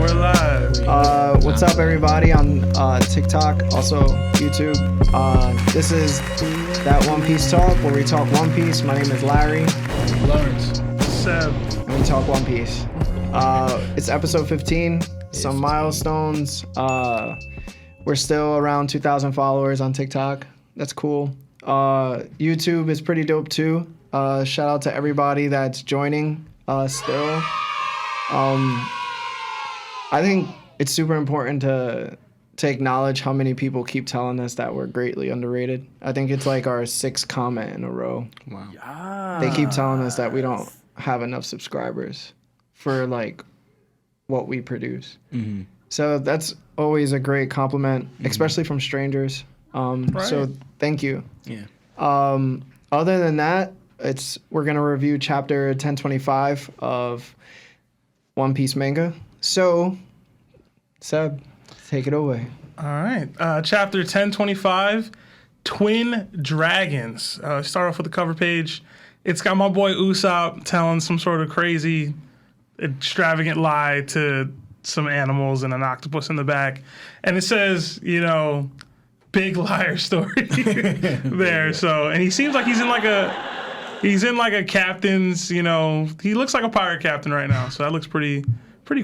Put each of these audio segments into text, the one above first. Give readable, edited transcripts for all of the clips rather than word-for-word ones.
we're live. What's up, everybody on TikTok, also YouTube. This is That One Piece Talk, where we talk One Piece. My name is Larry. Lawrence. Seb. And we talk One Piece. It's episode 15. Some milestones. We're still around 2,000 followers on TikTok. That's cool. YouTube is pretty dope too. Shout out to everybody that's joining still. I think it's super important to acknowledge how many people keep telling us that we're greatly underrated. I think it's like our 6th comment in a row. Wow. Yeah. They keep telling us that we don't have enough subscribers for like what we produce. Mm-hmm. So that's always a great compliment, especially from strangers. Right. So thank you. Yeah. Other than that, we're gonna review chapter 1025 of One Piece manga. So, Seb, take it away. All right. Chapter 1025, Twin Dragons. Start off with the cover page. It's got my boy Usopp telling some sort of crazy, extravagant lie to some animals and an octopus in the back. And it says, big liar story there. So, and he seems like he's in like a captain's, he looks like a pirate captain right now. So that looks pretty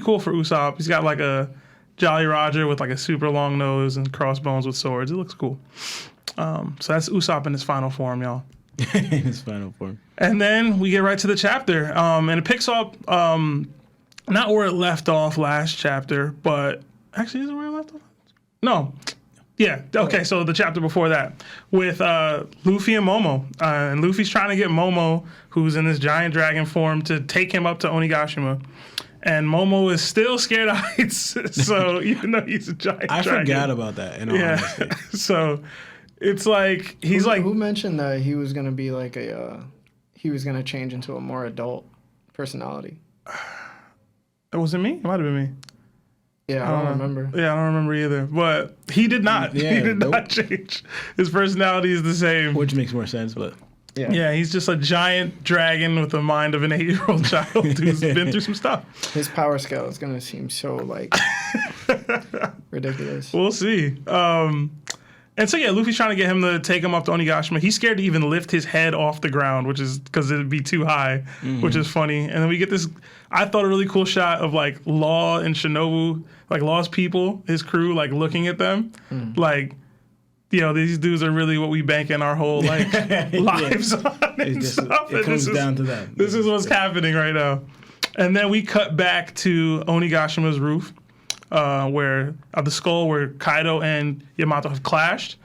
cool for Usopp. He's got like a Jolly Roger with like a super long nose and crossbones with swords. It looks cool. So that's Usopp in his final form, y'all. In his final form. And then we get right to the chapter. And it picks up not where it left off last chapter, but actually, is it where it left off? No. Yeah. Okay. So the chapter before that with Luffy and Momo, and Luffy's trying to get Momo, who's in this giant dragon form, to take him up to Onigashima, and Momo is still scared of heights. So even though he's a giant dragon, I forgot about that. In all honesty. So it's like who mentioned that he was gonna be like he was gonna change into a more adult personality. Was it me? It might have been me. Yeah, I don't remember. Yeah, I don't remember either. But he did not. Yeah, he did not change. His personality is the same. Which makes more sense, but... Yeah, he's just a giant dragon with the mind of an 8-year-old child who's been through some stuff. His power scale is going to seem so, ridiculous. We'll see. And so, Luffy's trying to get him to take him up to Onigashima. He's scared to even lift his head off the ground, which is because it'd be too high, which is funny. And then we get this, I thought, a really cool shot of, Law and Shinobu, Law's people, his crew, looking at them. These dudes are really what we bank in our whole, lives on and stuff. It comes down to that. This is what's happening right now. And then we cut back to Onigashima's roof. Where the skull where Kaido and Yamato have clashed,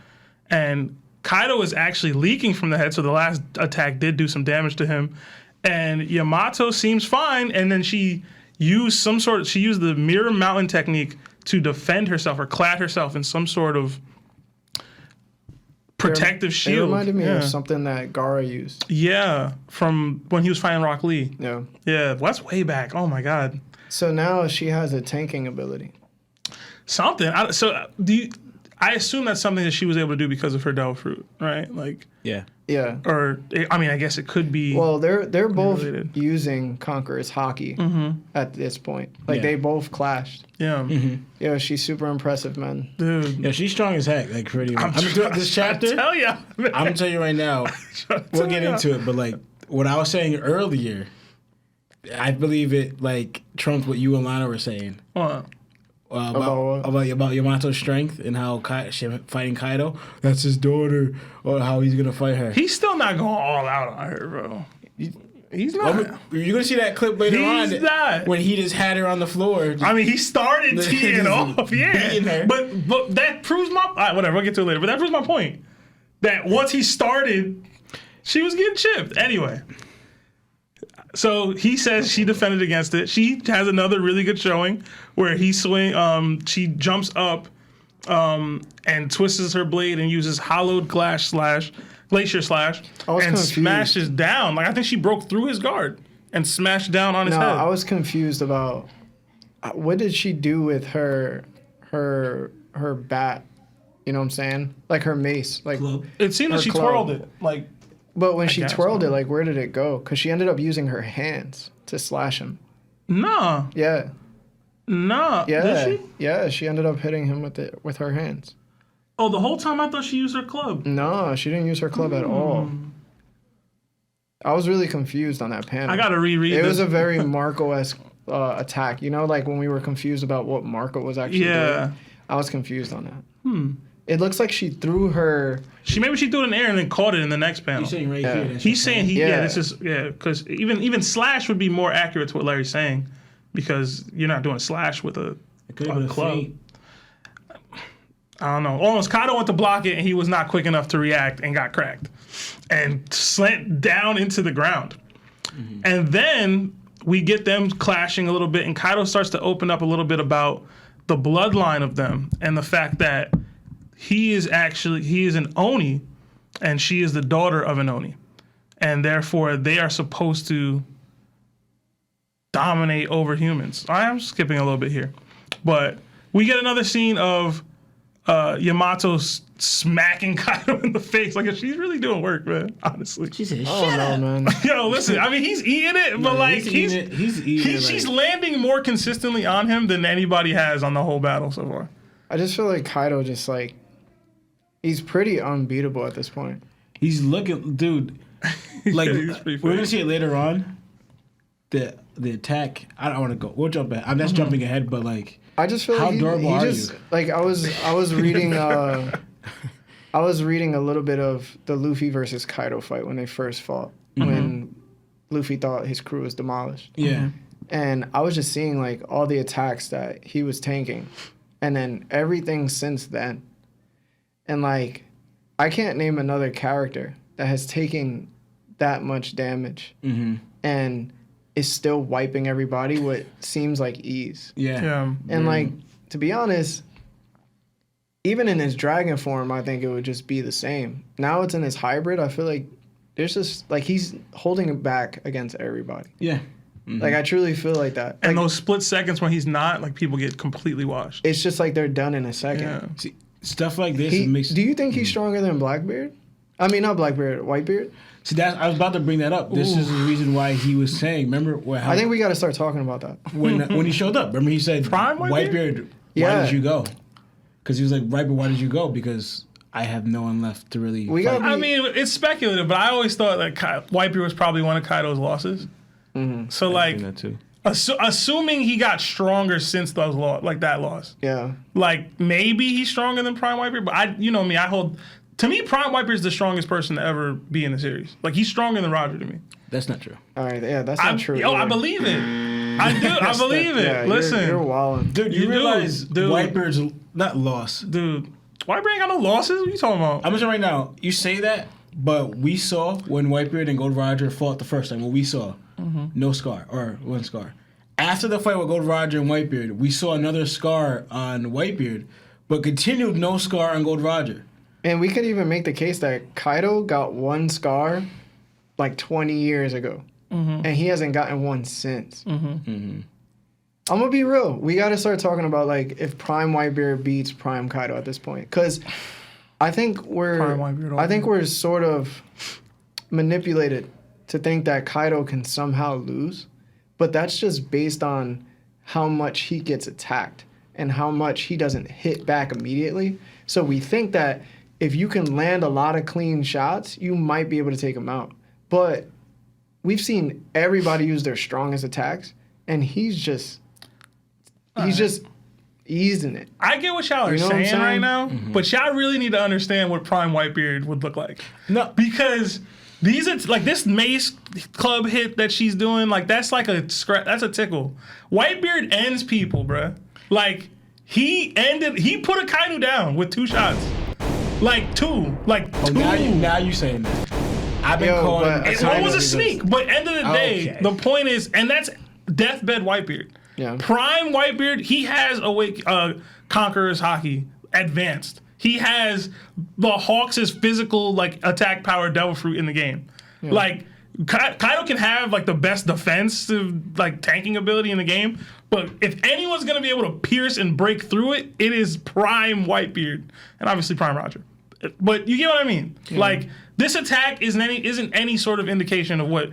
and Kaido is actually leaking from the head, so the last attack did do some damage to him, and Yamato seems fine, and then she used the mirror mountain technique to defend herself or clad herself in some sort of protective shield. It reminded me of something that Gaara used. Yeah, from when he was fighting Rock Lee. Yeah. Yeah, that's way back. Oh my god. So now she has a tanking ability. Something. I assume that's something that she was able to do because of her Devil Fruit, right? Yeah. Yeah. Or, I guess it could be. Well, they're both related. using Conqueror's haki at this point. They both clashed. Yeah. Mm-hmm. Yeah, she's super impressive, man. Dude. Yeah, she's strong as heck, pretty much. This chapter, Tell ya, man. I'm going to tell you right now, we'll get into it, but, what I was saying earlier, I believe it, trumped what you and Lana were saying. What? About Yamato's strength and how fighting Kaido, that's his daughter, or how he's gonna fight her. He's still not going all out on her, bro. He's not. You're gonna see that clip later on. He's not. When he just had her on the floor. He started teeing off, her. But that proves my whatever. I'll get to it later. But that proves my point. That once he started, she was getting chipped anyway. So he says she defended against it. She has another really good showing where she jumps up and twists her blade and uses hollowed glacier slash and smashes down. I think she broke through his guard and smashed down on his head. No, I was confused about what did she do with her bat? You know what I'm saying? Her mace. It seemed that she twirled it. But when she twirled it, where did it go? Because she ended up using her hands to slash him. Nah. Yeah. Nah, Yeah, did she? yeah, she ended up hitting him with her hands. Oh, the whole time I thought she used her club. No, she didn't use her club at all. I was really confused on that panel. I gotta reread It this. was a very Marco-esque attack. You know, like when we were confused about what Marco was actually doing. I was confused on that. It looks like she threw her. Maybe she threw it in the air and then caught it in the next panel. He's saying right here. that's He's the saying plan. this is because even slash would be more accurate to what Larry's saying because you're not doing slash with a It could have been a club. feint. I don't know. Almost Kaido went to block it and he was not quick enough to react and got cracked and slant down into the ground. And then we get them clashing a little bit and Kaido starts to open up a little bit about the bloodline of them and the fact that he is an Oni and she is the daughter of an Oni. And therefore they are supposed to dominate over humans. I am skipping a little bit here. But we get another scene of Yamato smacking Kaido in the face. Like, she's really doing work, man, honestly. She said, Oh shut no, up. man. Yo, listen, I mean, he's eating it, but like, he's eating it. she's landing more consistently on him than anybody has on the whole battle so far. I just feel like Kaido just like he's pretty unbeatable at this point. He's looking, dude. Like He's pretty we're funny. gonna see it later on. The attack. I don't want to go. We'll jump ahead. I'm just jumping ahead, but like, I just feel How like durable he are just you? like I was reading I was reading a little bit of the Luffy versus Kaido fight when they first fought when Luffy thought his crew was demolished. yeah. And I was just seeing like all the attacks that he was tanking and then everything since then. And like I can't name another character that has taken that much damage and is still wiping everybody with seems like ease. Yeah. Yeah. And like to be honest, even in his dragon form, I think it would just be the same. Now it's in his hybrid. I feel like there's just like he's holding it back against everybody. Yeah. Like I truly feel like that. And Like, those split seconds when he's not, like, people get completely washed. it's just like they're done in a second. Yeah. See, stuff like this makes. Do you think he's stronger than Blackbeard? I mean, not Blackbeard, Whitebeard. See, I was about to bring that up. This is the reason why he was saying. Remember how, I think we got to start talking about that. when he showed up. Remember he said, Prime Whitebeard? "Whitebeard, why Yeah. did you go?" Because he was like, "Whitebeard, why did you go?" Because I have no one left to really. We fight. got- I mean, it's speculative, but I always thought that Whitebeard was probably one of Kaido's losses. So, like, that too. assuming he got stronger since those that loss. Yeah. Like, maybe he's stronger than Prime Whitebeard, but you know me, to me, Prime Whitebeard is the strongest person to ever be in the series. Like, he's stronger than Roger to me. That's not true. All right. Yeah, that's not true. I either. believe it. I do. I believe it. Yeah, Listen, you're wilding. Dude, you You do, realize dude. Whitebeard's not lost. dude, Whitebeard ain't got no losses. What you talking about? I'm gonna say right now, you say that, but we saw when Whitebeard and Gold Roger fought the first time. What we saw, no scar or one scar. After the fight with Gold Roger and Whitebeard, we saw another scar on Whitebeard, but continued no scar on Gold Roger. And we could even make the case that Kaido got one scar like 20 years ago. And he hasn't gotten one since. I'm going to be real. We got to start talking about like if Prime Whitebeard beats Prime Kaido at this point. Because I think Prime Whitebeard all we're sort of manipulated to think that Kaido can somehow lose. But that's just based on how much he gets attacked and how much he doesn't hit back immediately. So we think that if you can land a lot of clean shots, you might be able to take him out. But we've seen everybody use their strongest attacks, and he's just easing it. I get what y'all are You know what I'm saying right saying? now, but y'all really need to understand what Prime Whitebeard would look like. No. Because these are like this Mace Club hit that she's doing, like that's like a that's a tickle. Whitebeard ends people, bruh. Like he put a Kaido down with 2 shots. Like two. Oh, now you saying that. I've been calling. but- It was a sneak, but end of the day, Okay. the point is, and that's deathbed Whitebeard. Yeah. Prime Whitebeard, he has Conqueror's Hockey advanced. He has the Hawks' physical like attack power devil fruit in the game. Like Kaido can have like the best defensive like tanking ability in the game, but if anyone's gonna be able to pierce and break through it, it is Prime Whitebeard and obviously Prime Roger. But you get what I mean? Like this attack isn't any sort of indication of what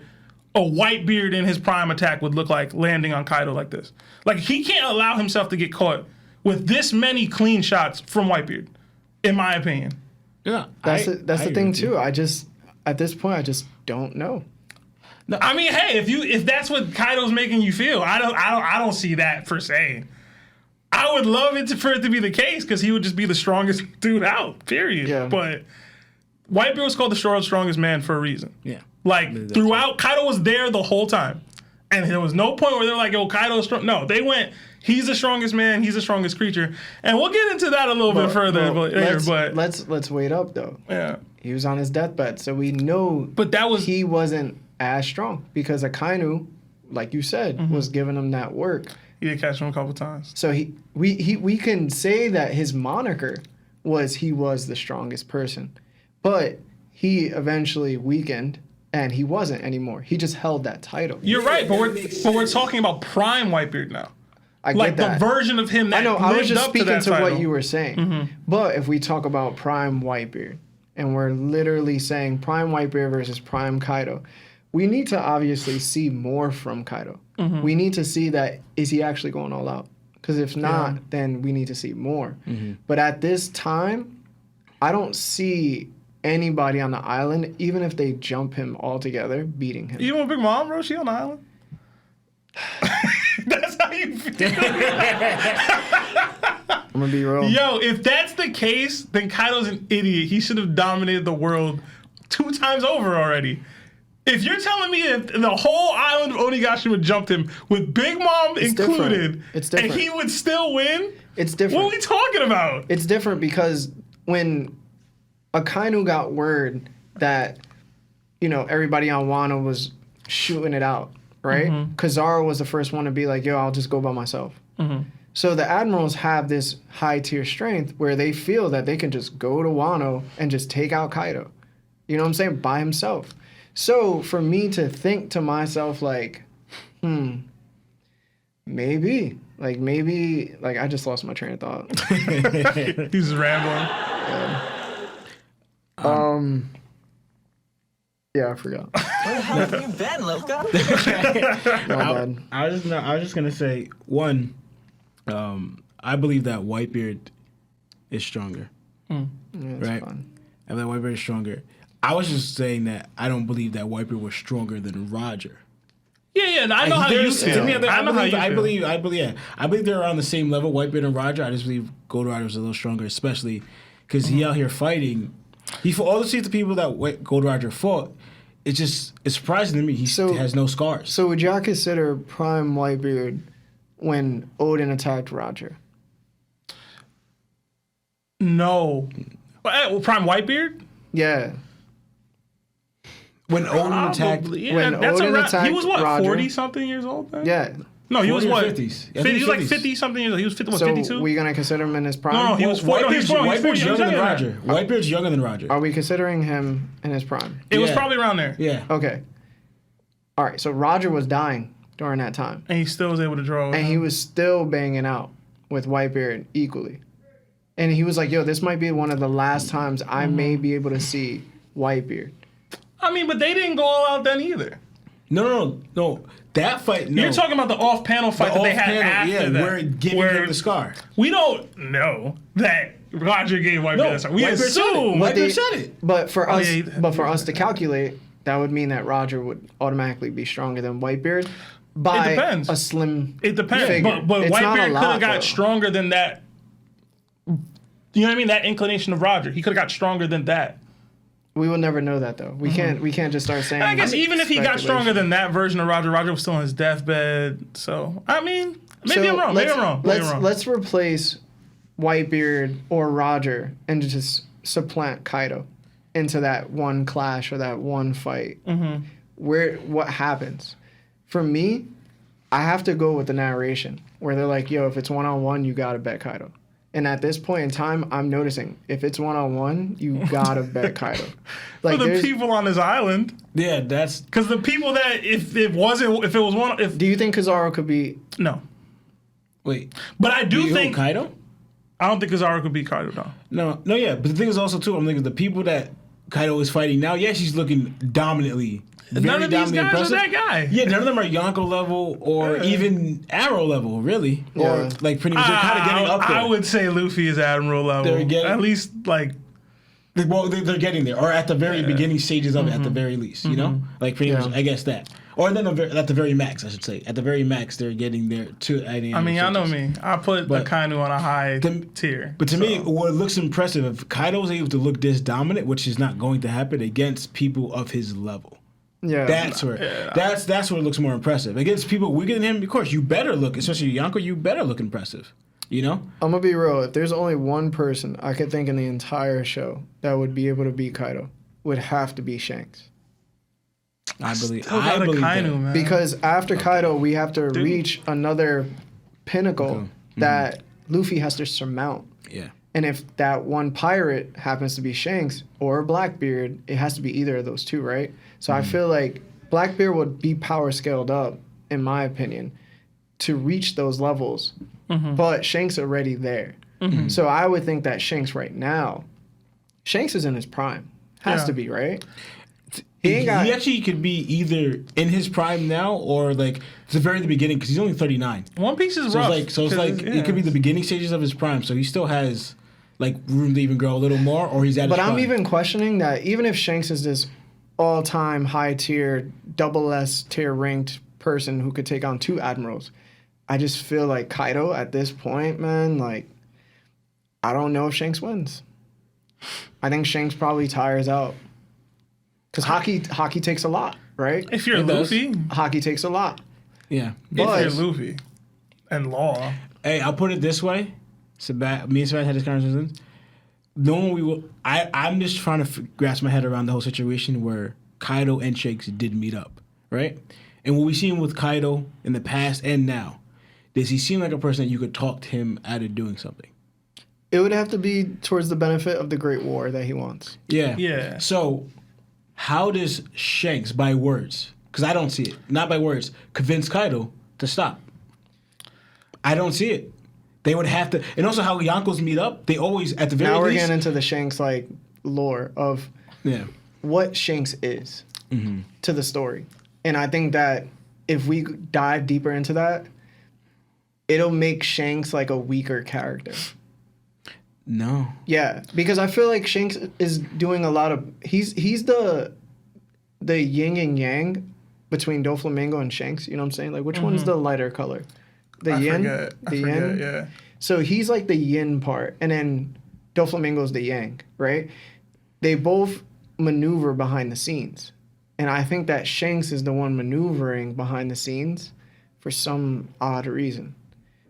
a Whitebeard in his prime attack would look like landing on Kaido like this. Like, he can't allow himself to get caught with this many clean shots from Whitebeard, in my opinion. Yeah, That's the thing too. I just at this point I just don't know. No, I mean, hey, if that's what Kaido's making you feel, I don't see that per se. I would love it for it to be the case because he would just be the strongest dude out. Period. Yeah. But Whitebeard was called the strongest man for a reason. Yeah. Like throughout, Kaido was there the whole time, and there was no point where they're like, "Yo, Kaido's strong." No, they went. He's the strongest man. He's the strongest creature, and we'll get into that a little bit further later. But let's wait up though. Yeah, he was on his deathbed, so we know. But he wasn't as strong because Akainu, like you said, was giving him that work. He did catch him a couple times. So we can say that his moniker was he was the strongest person, but he eventually weakened. And he wasn't anymore. He just held that title. You're right, but we're talking about prime Whitebeard now. I get like that. The version of him that I know. I was just speaking to title. what you were saying. But if we talk about prime Whitebeard, and we're literally saying prime Whitebeard versus prime Kaido, we need to obviously see more from Kaido. We need to see that is he actually going all out? Because if not, then we need to see more. But at this time, I don't see anybody on the island, even if they jump him all together, beating him. Even with Big Mom, bro, she on the island. That's how you feel. I'm gonna be real. Yo, if that's the case, then Kaido's an idiot. He should have dominated the world 2 times over already. If you're telling me if the whole island of Onigashima jumped him with Big Mom included, it's different. And he would still win, it's different. What are we talking about? It's different because when Akainu got word that, everybody on Wano was shooting it out, right? Kizaru was the first one to be like, yo, I'll just go by myself. So the admirals have this high tier strength where they feel that they can just go to Wano and just take out Kaido. You know what I'm saying? By himself. So for me to think to myself like, maybe, I just lost my train of thought. He's rambling. Yeah, I forgot. Where the hell have you been, Loca? My bad. I was just gonna say one. I believe that Whitebeard is stronger. Yeah, that's right? fine. I believe Whitebeard is stronger. I was just saying that I don't believe that Whitebeard was stronger than Roger. Yeah, I know how you feel. To me, I believe they're on the same level, Whitebeard and Roger. I just believe Gold Rider was a little stronger, especially because he out here fighting. He fought all the people that Gold Roger fought. It's surprising to me he has no scars. So would y'all consider prime Whitebeard when Odin attacked Roger? No. Prime Whitebeard? Yeah. When Odin attacked... When Odin attacked he was what, Roger? 40-something years old then? Yeah. No, he was what? 50s. He was like 50-something years old. He was 50, what, 52? So we gonna consider him in his prime? No, he was 40. Whitebeard's younger than Roger. Whitebeard's younger than Roger. Are we considering him in his prime? It was probably around there. Yeah. Okay. All right, so Roger was dying during that time. And he still was able to draw. And he was still banging out with Whitebeard equally. And he was like, yo, this might be one of the last times I may be able to see Whitebeard. I mean, but they didn't go all out then either. No. That fight, no. You're talking about the off-panel fight that they had after that. Where giving him the scar. We don't know that Roger gave Whitebeard that scar. We assume. Whitebeard said it. But for us to calculate, that would mean that Roger would automatically be stronger than Whitebeard by a slim It depends. figure. But It's not Whitebeard a could lot, have got though. stronger than that. You know what I mean? That inclination of Roger. He could have got stronger than that. We will never know that though. We can't just start saying. And I guess even if he got speculation. stronger than that version of Roger, Roger was still on his deathbed. So I mean, maybe I'm wrong. Let's replace Whitebeard or Roger and just supplant Kaido into that one clash or that one fight. What happens? For me, I have to go with the narration where they're like, "Yo, if it's 1-on-1, you gotta bet Kaido." And at this point in time, I'm noticing if it's 1-on-1, you gotta bet Kaido. For the people on this island. Yeah, that's because the people that if it was one. Do you think Kizaru could be? No. Wait. But I do think Kaido. I don't think Kizaru could beat Kaido. No. Yeah. But the thing is also too, I'm thinking the people that Kaido is fighting now. Yes, he's looking dominantly. None of these guys are that guy. Yeah, none of them are Yonko level or even Arrow level, really. Or like pretty much they're kind of getting up there. I would say Luffy is Admiral level. At least like. Well, they're getting there, or at the very beginning stages of it, at the very least, you know, like pretty much. I guess that, or then at the very max, I should say. At the very max, they're getting there to. I mean, y'all know me. I put Akainu on a high tier. But to me, what looks impressive, if Kaido's able to look this dominant, which is not going to happen against people of his level. Yeah, that's where that's where it looks more impressive. Against people weaker than him, of course, you better look, especially Yonko, you better look impressive. You know? I'm gonna be real. If there's only one person I could think in the entire show that would be able to beat Kaido, would have to be Shanks. I believe Akainu, that. man. Because after Kaido, we have to reach another pinnacle that Luffy has to surmount. Yeah. And if that one pirate happens to be Shanks or Blackbeard, it has to be either of those two, right? So I feel like Blackbeard would be power scaled up, in my opinion, to reach those levels. But Shanks already there. So I would think that Shanks right now, Shanks is in his prime. Has to be, right? He actually could be either in his prime now or like it's the very beginning because he's only 39. One Piece is rough. It's like it could be the beginning stages of his prime. So he still has like room to even grow a little more, or he's at. But his I'm prime. even questioning that even if Shanks is this all-time high tier, double S tier ranked person who could take on two admirals, I just feel like Kaido at this point, man, like I don't know if Shanks wins. I think Shanks probably tires out. Because hockey takes a lot, right? If you're Luffy. Hockey takes a lot. Yeah. But if you're Luffy. And Law. Hey, I'll put it this way. Me and Sebastian had this conversation. I'm just trying to grasp my head around the whole situation where Kaido and Shanks did meet up, right? And what we've seen with Kaido in the past and now, does he seem like a person that you could talk to him out of doing something? It would have to be towards the benefit of the Great War that he wants. Yeah. Yeah. So, how does Shanks, by words, because I don't see it, not by words, convince Kaido to stop? I don't see it. They would have to, and also how Yonkos meet up, they always, at the very least. Now we're getting into the Shanks, like, lore of what Shanks is to the story. And I think that if we dive deeper into that, it'll make Shanks like a weaker character. No. Yeah, because I feel like Shanks is doing a lot of he's the yin and yang between Doflamingo and Shanks, you know what I'm saying? Like which one's the lighter color? The yin? I forget, yeah. So he's like the yin part and then Doflamingo's the yang, right? They both maneuver behind the scenes. And I think that Shanks is the one maneuvering behind the scenes for some odd reason.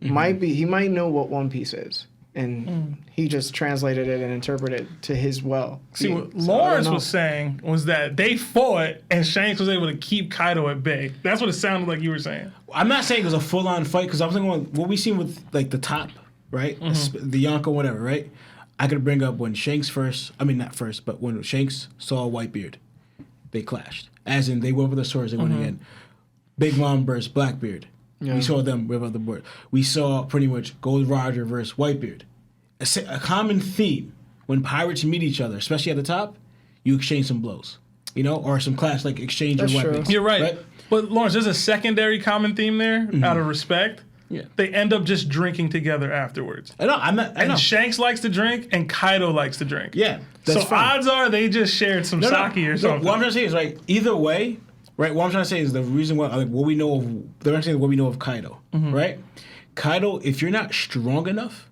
He might know what One Piece is. And he just translated it and interpreted it to his well. See, what Lawrence was saying was that they fought and Shanks was able to keep Kaido at bay. That's what it sounded like you were saying. I'm not saying it was a full-on fight because I was thinking what we seen with like the top, right? The Yonko, whatever, right? I could bring up when Shanks not first, but when Shanks saw Whitebeard, they clashed. As in, they were over the swords, they went again. Big Mom versus Blackbeard. Yeah. We saw them with other board. We saw pretty much Gold Roger versus Whitebeard. A common theme when pirates meet each other, especially at the top, you exchange some blows, you know, or some clash like exchange your weapons. You're right. But Lawrence, there's a secondary common theme there. Out of respect, they end up just drinking together afterwards. I know. Shanks likes to drink, and Kaido likes to drink. Yeah, that's fine. Odds are they just shared some sake or something. What I'm trying to say is, right, either way, right, what I'm trying to say is the reason why, like, what we know of Kaido, right? Kaido, if you're not strong enough,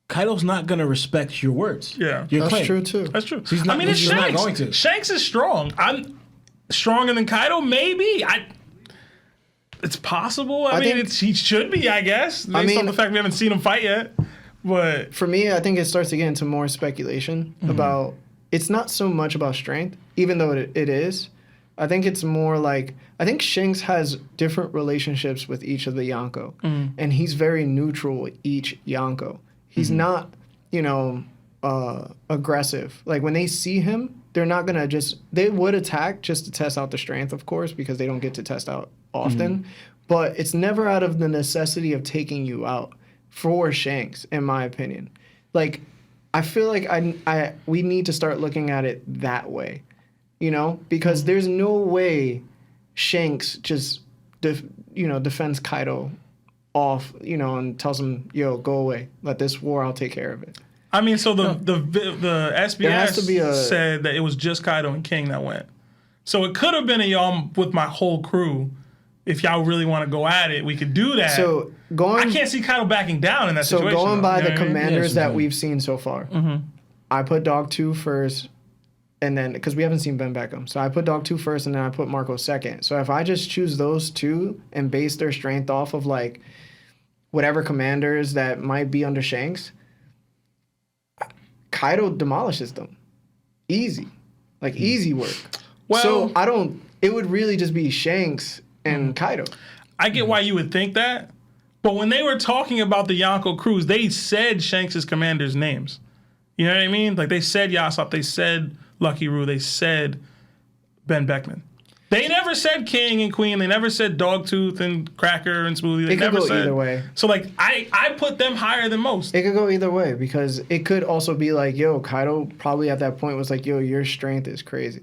Kaido's not going to respect your words. Yeah, that's true, too. That's true. So it's Shanks. Not going to. Shanks is strong. I'm stronger than Kaido, maybe. It's possible. I mean, he should be, I guess, based on the fact we haven't seen him fight yet. But for me, I think it starts to get into more speculation about. It's not so much about strength, even though it is. I think it's more like I think Shanks has different relationships with each of the Yonko, and he's very neutral with each Yonko. He's not, aggressive. Like when they see him, they're not gonna they would attack just to test out the strength, of course, because they don't get to test out often. But it's never out of the necessity of taking you out for Shanks, in my opinion. Like, I feel like we need to start looking at it that way, you know, because there's no way Shanks just defends Kaido off, you know, and tells him, "Yo, go away. Let this war. I'll take care of it." I mean, so the SBS to be said that it was just Kaido and King that went. So it could have been a y'all with my whole crew. If y'all really want to go at it, we could do that. So I can't see Kaido backing down in that situation. So going by the commanders Yeah, that we've seen so far, I put Dog 2 first, and then because we haven't seen Ben Beckham, so I put Dog 2 first, and then I put Marco second. So if I just choose those two and base their strength off of like whatever commanders that might be under Shanks, Kaido demolishes them, easy work. Well, so it would really just be Shanks and Kaido. I get why you would think that, but when they were talking about the Yonko crews, they said Shanks' commanders' names. You know what I mean? Like they said Yasop, they said Lucky Roo, they said Ben Beckman. They never said King and Queen. They never said Dogtooth and Cracker and Smoothie. They It could never go said. either way. So like I put them higher than most. It could go either way because it could also be like, yo, Kaido probably at that point was like, yo, your strength is crazy.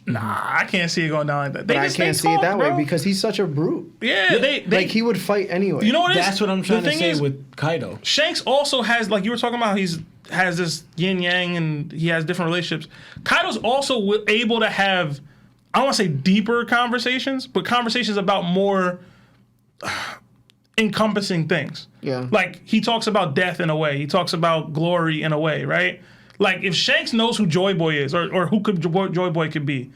Nah, I can't see it going down like that. But I can't see it that way because he's such a brute. Yeah, they Like he would fight anyway. You know what it is? That's what I'm trying The to thing say is, with Kaido. Shanks also has, like you were talking about, has this yin yang and he has different relationships. Kaido's also able to have, I don't want to say deeper conversations, but conversations about more encompassing things. Yeah. Like he talks about death in a way. He talks about glory in a way, right? Like if Shanks knows who Joy Boy is or who Joy Boy could be,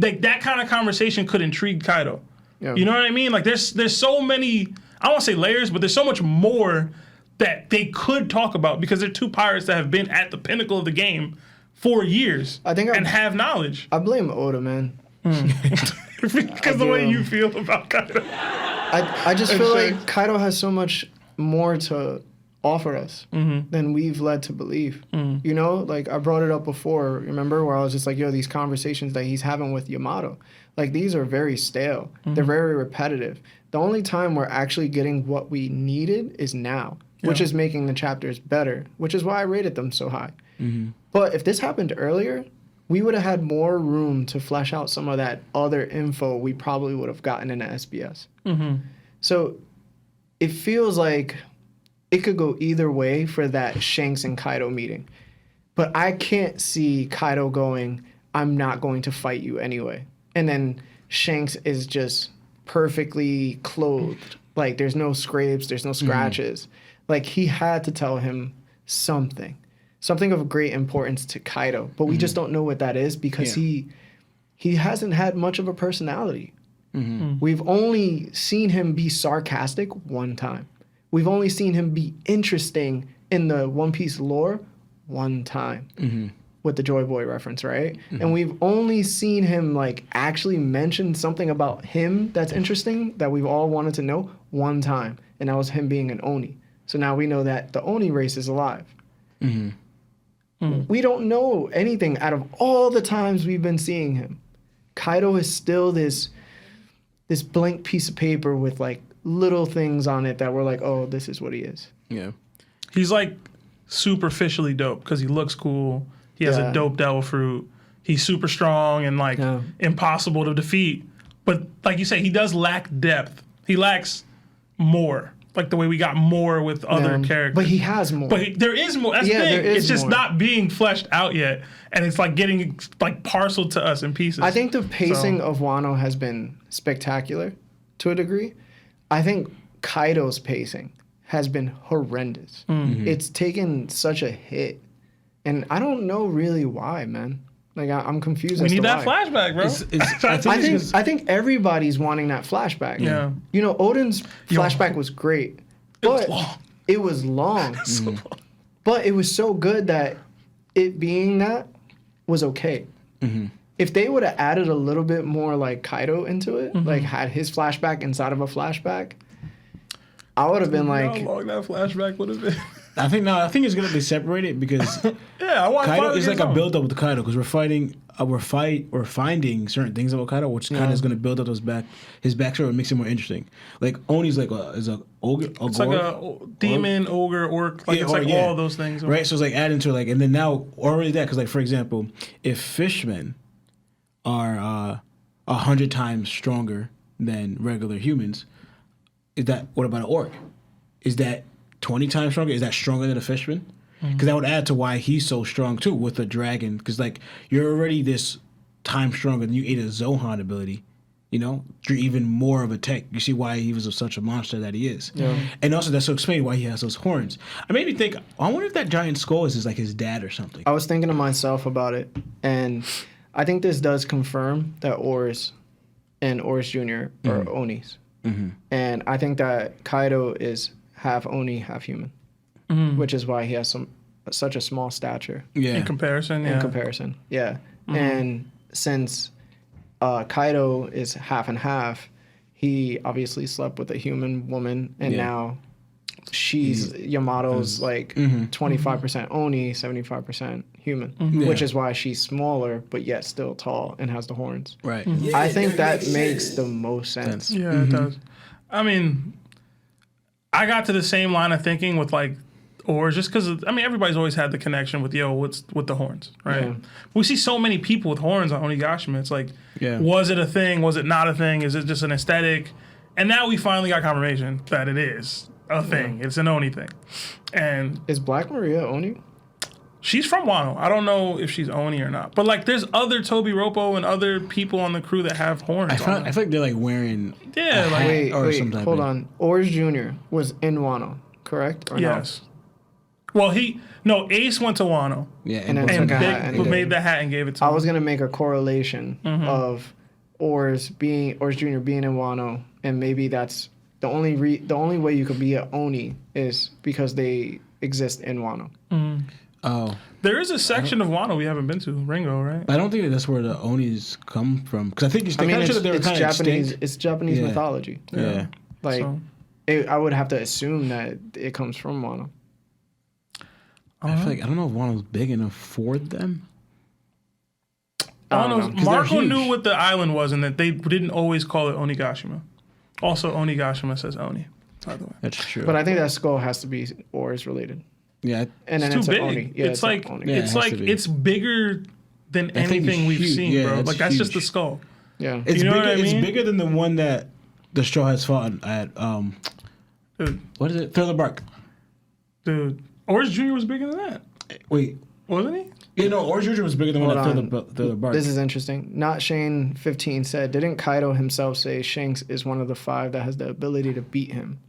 like that kind of conversation could intrigue Kaido. Yeah. You know what I mean? Like there's so many, I don't want to say layers, but there's so much more that they could talk about because they're two pirates that have been at the pinnacle of the game for years and have knowledge. I blame Oda, man. Because the way you feel about Kaido. I just feel like Kaido has so much more to offer us than we've led to believe. You know, like I brought it up before, remember, where I was just like, yo, these conversations that he's having with Yamato, like these are very stale. They're very repetitive. The only time we're actually getting what we needed is now, which is making the chapters better, which is why I rated them so high. But if this happened earlier, we would have had more room to flesh out some of that other info we probably would have gotten in the SBS. So it feels like it could go either way for that Shanks and Kaido meeting. But I can't see Kaido going, I'm not going to fight you anyway. And then Shanks is just perfectly clothed. Like there's no scrapes, there's no scratches. Like he had to tell him something of great importance to Kaido. But we just don't know what that is because he hasn't had much of a personality. We've only seen him be sarcastic one time. We've only seen him be interesting in the One Piece lore one time with the Joy Boy reference, right? And we've only seen him like actually mention something about him that's interesting that we've all wanted to know one time, and that was him being an Oni. So now we know that the Oni race is alive. We don't know anything out of all the times we've been seeing him. Kaido is still this blank piece of paper with like little things on it that we're like, oh, this is what he is. Yeah. He's like superficially dope because he looks cool. He has a dope devil fruit. He's super strong and like impossible to defeat. But like you say, he does lack depth. He lacks more. Like the way we got more with other characters. But he has more. But there is more. That's the thing. It's just not being fleshed out yet. And it's like getting like parceled to us in pieces. I think the pacing of Wano has been spectacular to a degree. I think Kaido's pacing has been horrendous. It's taken such a hit. And I don't know really why, man. Like I'm confused. We as need to that why. flashback, bro. I think everybody's wanting that flashback. Yeah. You know, Odin's flashback was great, but it was long. So long. But it was so good that it being that was okay. If they would have added a little bit more like Kaido into it, like had his flashback inside of a flashback, I would have been like, how long that flashback would have been. I think it's good that they separate it because Yeah, I want Kaido Kaido is like a build up with Kaido because we're finding certain things about Kaido, which kind of is going to build up his backstory and makes it more interesting. Like Oni's like is a ogre, It's like a demon, ogre, orc. Like it's like all those things, right? So it's like adding to like, and then now already that because like for example, if fishmen are 100 times stronger than regular humans, what about an orc? Is that 20 times stronger? Is that stronger than a fishman? Because that would add to why he's so strong too with the dragon. Because like you're already this time stronger than you ate a Zohan ability. You know, you're even more of a tech. You see why he was such a monster that he is. Yeah. And also that's to explain why he has those horns. I made me think, I wonder if that giant skull is like his dad or something. I was thinking to myself about it, and I think this does confirm that Oars and Oars Jr. are Onis. Mm-hmm. And I think that Kaido is half Oni, half human, which is why he has such a small stature. Yeah. In comparison, yeah. And since Kaido is half and half, he obviously slept with a human woman, and now Yamato's like 25% Oni, 75% human, which is why she's smaller but yet still tall and has the horns. Right. I think that makes the most sense. Yeah, it does. I mean, I got to the same line of thinking with like Oars just because, I mean, everybody's always had the connection with, what's with the horns, right? Yeah. We see so many people with horns on Onigashima. It's like, was it a thing? Was it not a thing? Is it just an aesthetic? And now we finally got confirmation that it is a thing. It's an Oni thing. And is Black Maria Oni? She's from Wano. I don't know if she's Oni or not. But like there's other Toby Roppo and other people on the crew that have horns. I feel like they're like wearing wait, hold on. Oars Jr. was in Wano, correct? Or yes. No? Well, Ace went to Wano. Yeah, and then made the hat and gave it to him. I was gonna make a correlation of Oars Jr. being in Wano, and maybe that's the only way you could be an Oni is because they exist in Wano. Oh, there is a section of Wano we haven't been to, Ringo, right? I don't think that's where the Onis come from because I think it's Japanese. Extinct. It's Japanese mythology. Yeah, like I would have to assume that it comes from Wano. I feel like I don't know if Wano's big enough for them. I don't know. Marco knew what the island was and that they didn't always call it Onigashima. Also, Onigashima says Oni, by the way. That's true. But I think that skull has to be Oars related. Yeah, and then it's too big. Oni. Yeah, it's like it's bigger than anything we've seen, bro. Like that's just the skull. Yeah, it's you know bigger. What I mean? It's bigger than the one that the Straw Hats fought at. What is it? Thriller Bark. Dude, Oars Jr. was bigger than that. Wait, wasn't he? Yeah, no, Oars Jr. was bigger than one at Thriller Bark. This is interesting. Not Shane 15 said, didn't Kaido himself say Shanks is one of the 5 that has the ability to beat him?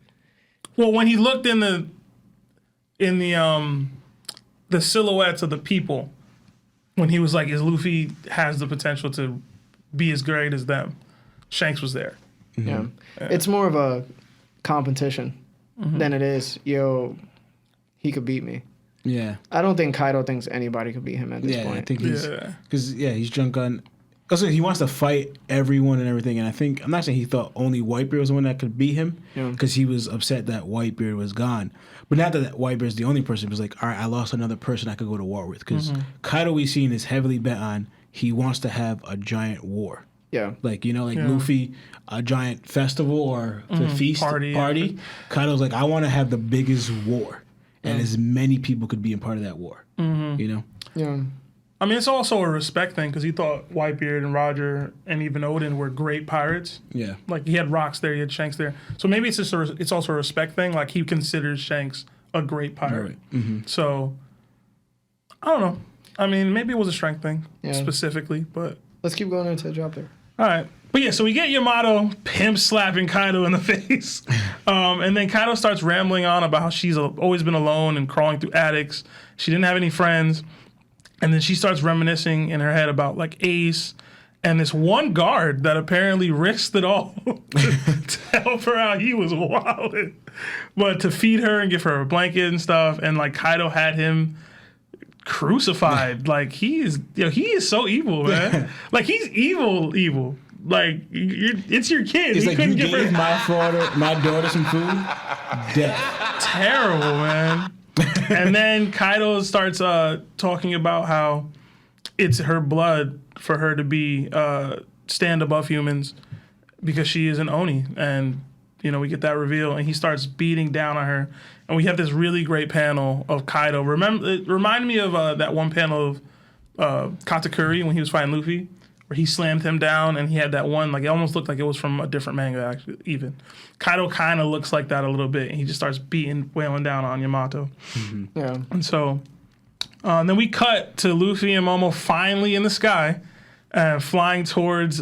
Well, when he looked in the silhouettes of the people, when he was like, "Is Luffy has the potential to be as great as them?" Shanks was there. Mm-hmm. Yeah, it's more of a competition than it is. He could beat me. Yeah, I don't think Kaido thinks anybody could beat him at this point. I think he's drunk on. Also, he wants to fight everyone and everything, and I'm not saying he thought only Whitebeard was the one that could beat him, because he was upset that Whitebeard was gone. But now that Whitebeard's the only person, he was like, all right, I lost another person I could go to war with. Because Kaido, we've seen, is heavily bent on he wants to have a giant war. Yeah. Like, Luffy, a giant festival or the feast party. Kaido's like, I want to have the biggest war, and as many people could be a part of that war. Yeah. I mean, it's also a respect thing because he thought Whitebeard and Roger and even Odin were great pirates. Yeah. Like, he had Rocks there, he had Shanks there. So maybe it's just it's also a respect thing. Like, he considers Shanks a great pirate. Right. So, I don't know. I mean, maybe it was a strength thing specifically, but... Let's keep going into the drop there. All right. But yeah, so we get Yamato pimp slapping Kaido in the face. And then Kaido starts rambling on about how she's always been alone and crawling through attics. She didn't have any friends. And then she starts reminiscing in her head about like Ace and this one guard that apparently risked it all to help her out. He was wilding. But to feed her and give her a blanket and stuff. And like Kaido had him crucified. Like he is so evil, man. Like he's evil. Like it's your kid. He's he like, couldn't you give gave my daughter some food. Death. Terrible, man. And then Kaido starts talking about how it's her blood for her to be stand above humans because she is an Oni. And, you know, we get that reveal and he starts beating down on her. And we have this really great panel of Kaido. It reminded me of that one panel of Katakuri when he was fighting Luffy, where he slammed him down and he had that one, like it almost looked like it was from a different manga actually, even. Kaido kind of looks like that a little bit and he just starts wailing down on Yamato. Mm-hmm. Yeah. And so then we cut to Luffy and Momo finally in the sky flying towards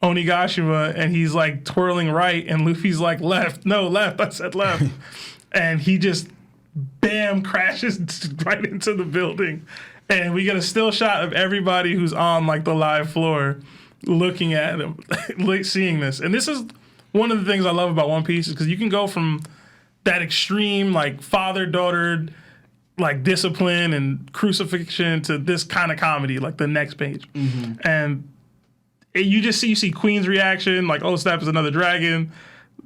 Onigashima, and he's like twirling right and Luffy's like left. No, left. I said left. And he just, bam, crashes right into the building. And we get a still shot of everybody who's on like the live floor looking at him, seeing this. And this is one of the things I love about One Piece is because you can go from that extreme like father-daughter like discipline and crucifixion to this kind of comedy, like the next page. Mm-hmm. And you see Queen's reaction, like, oh snap, is another dragon.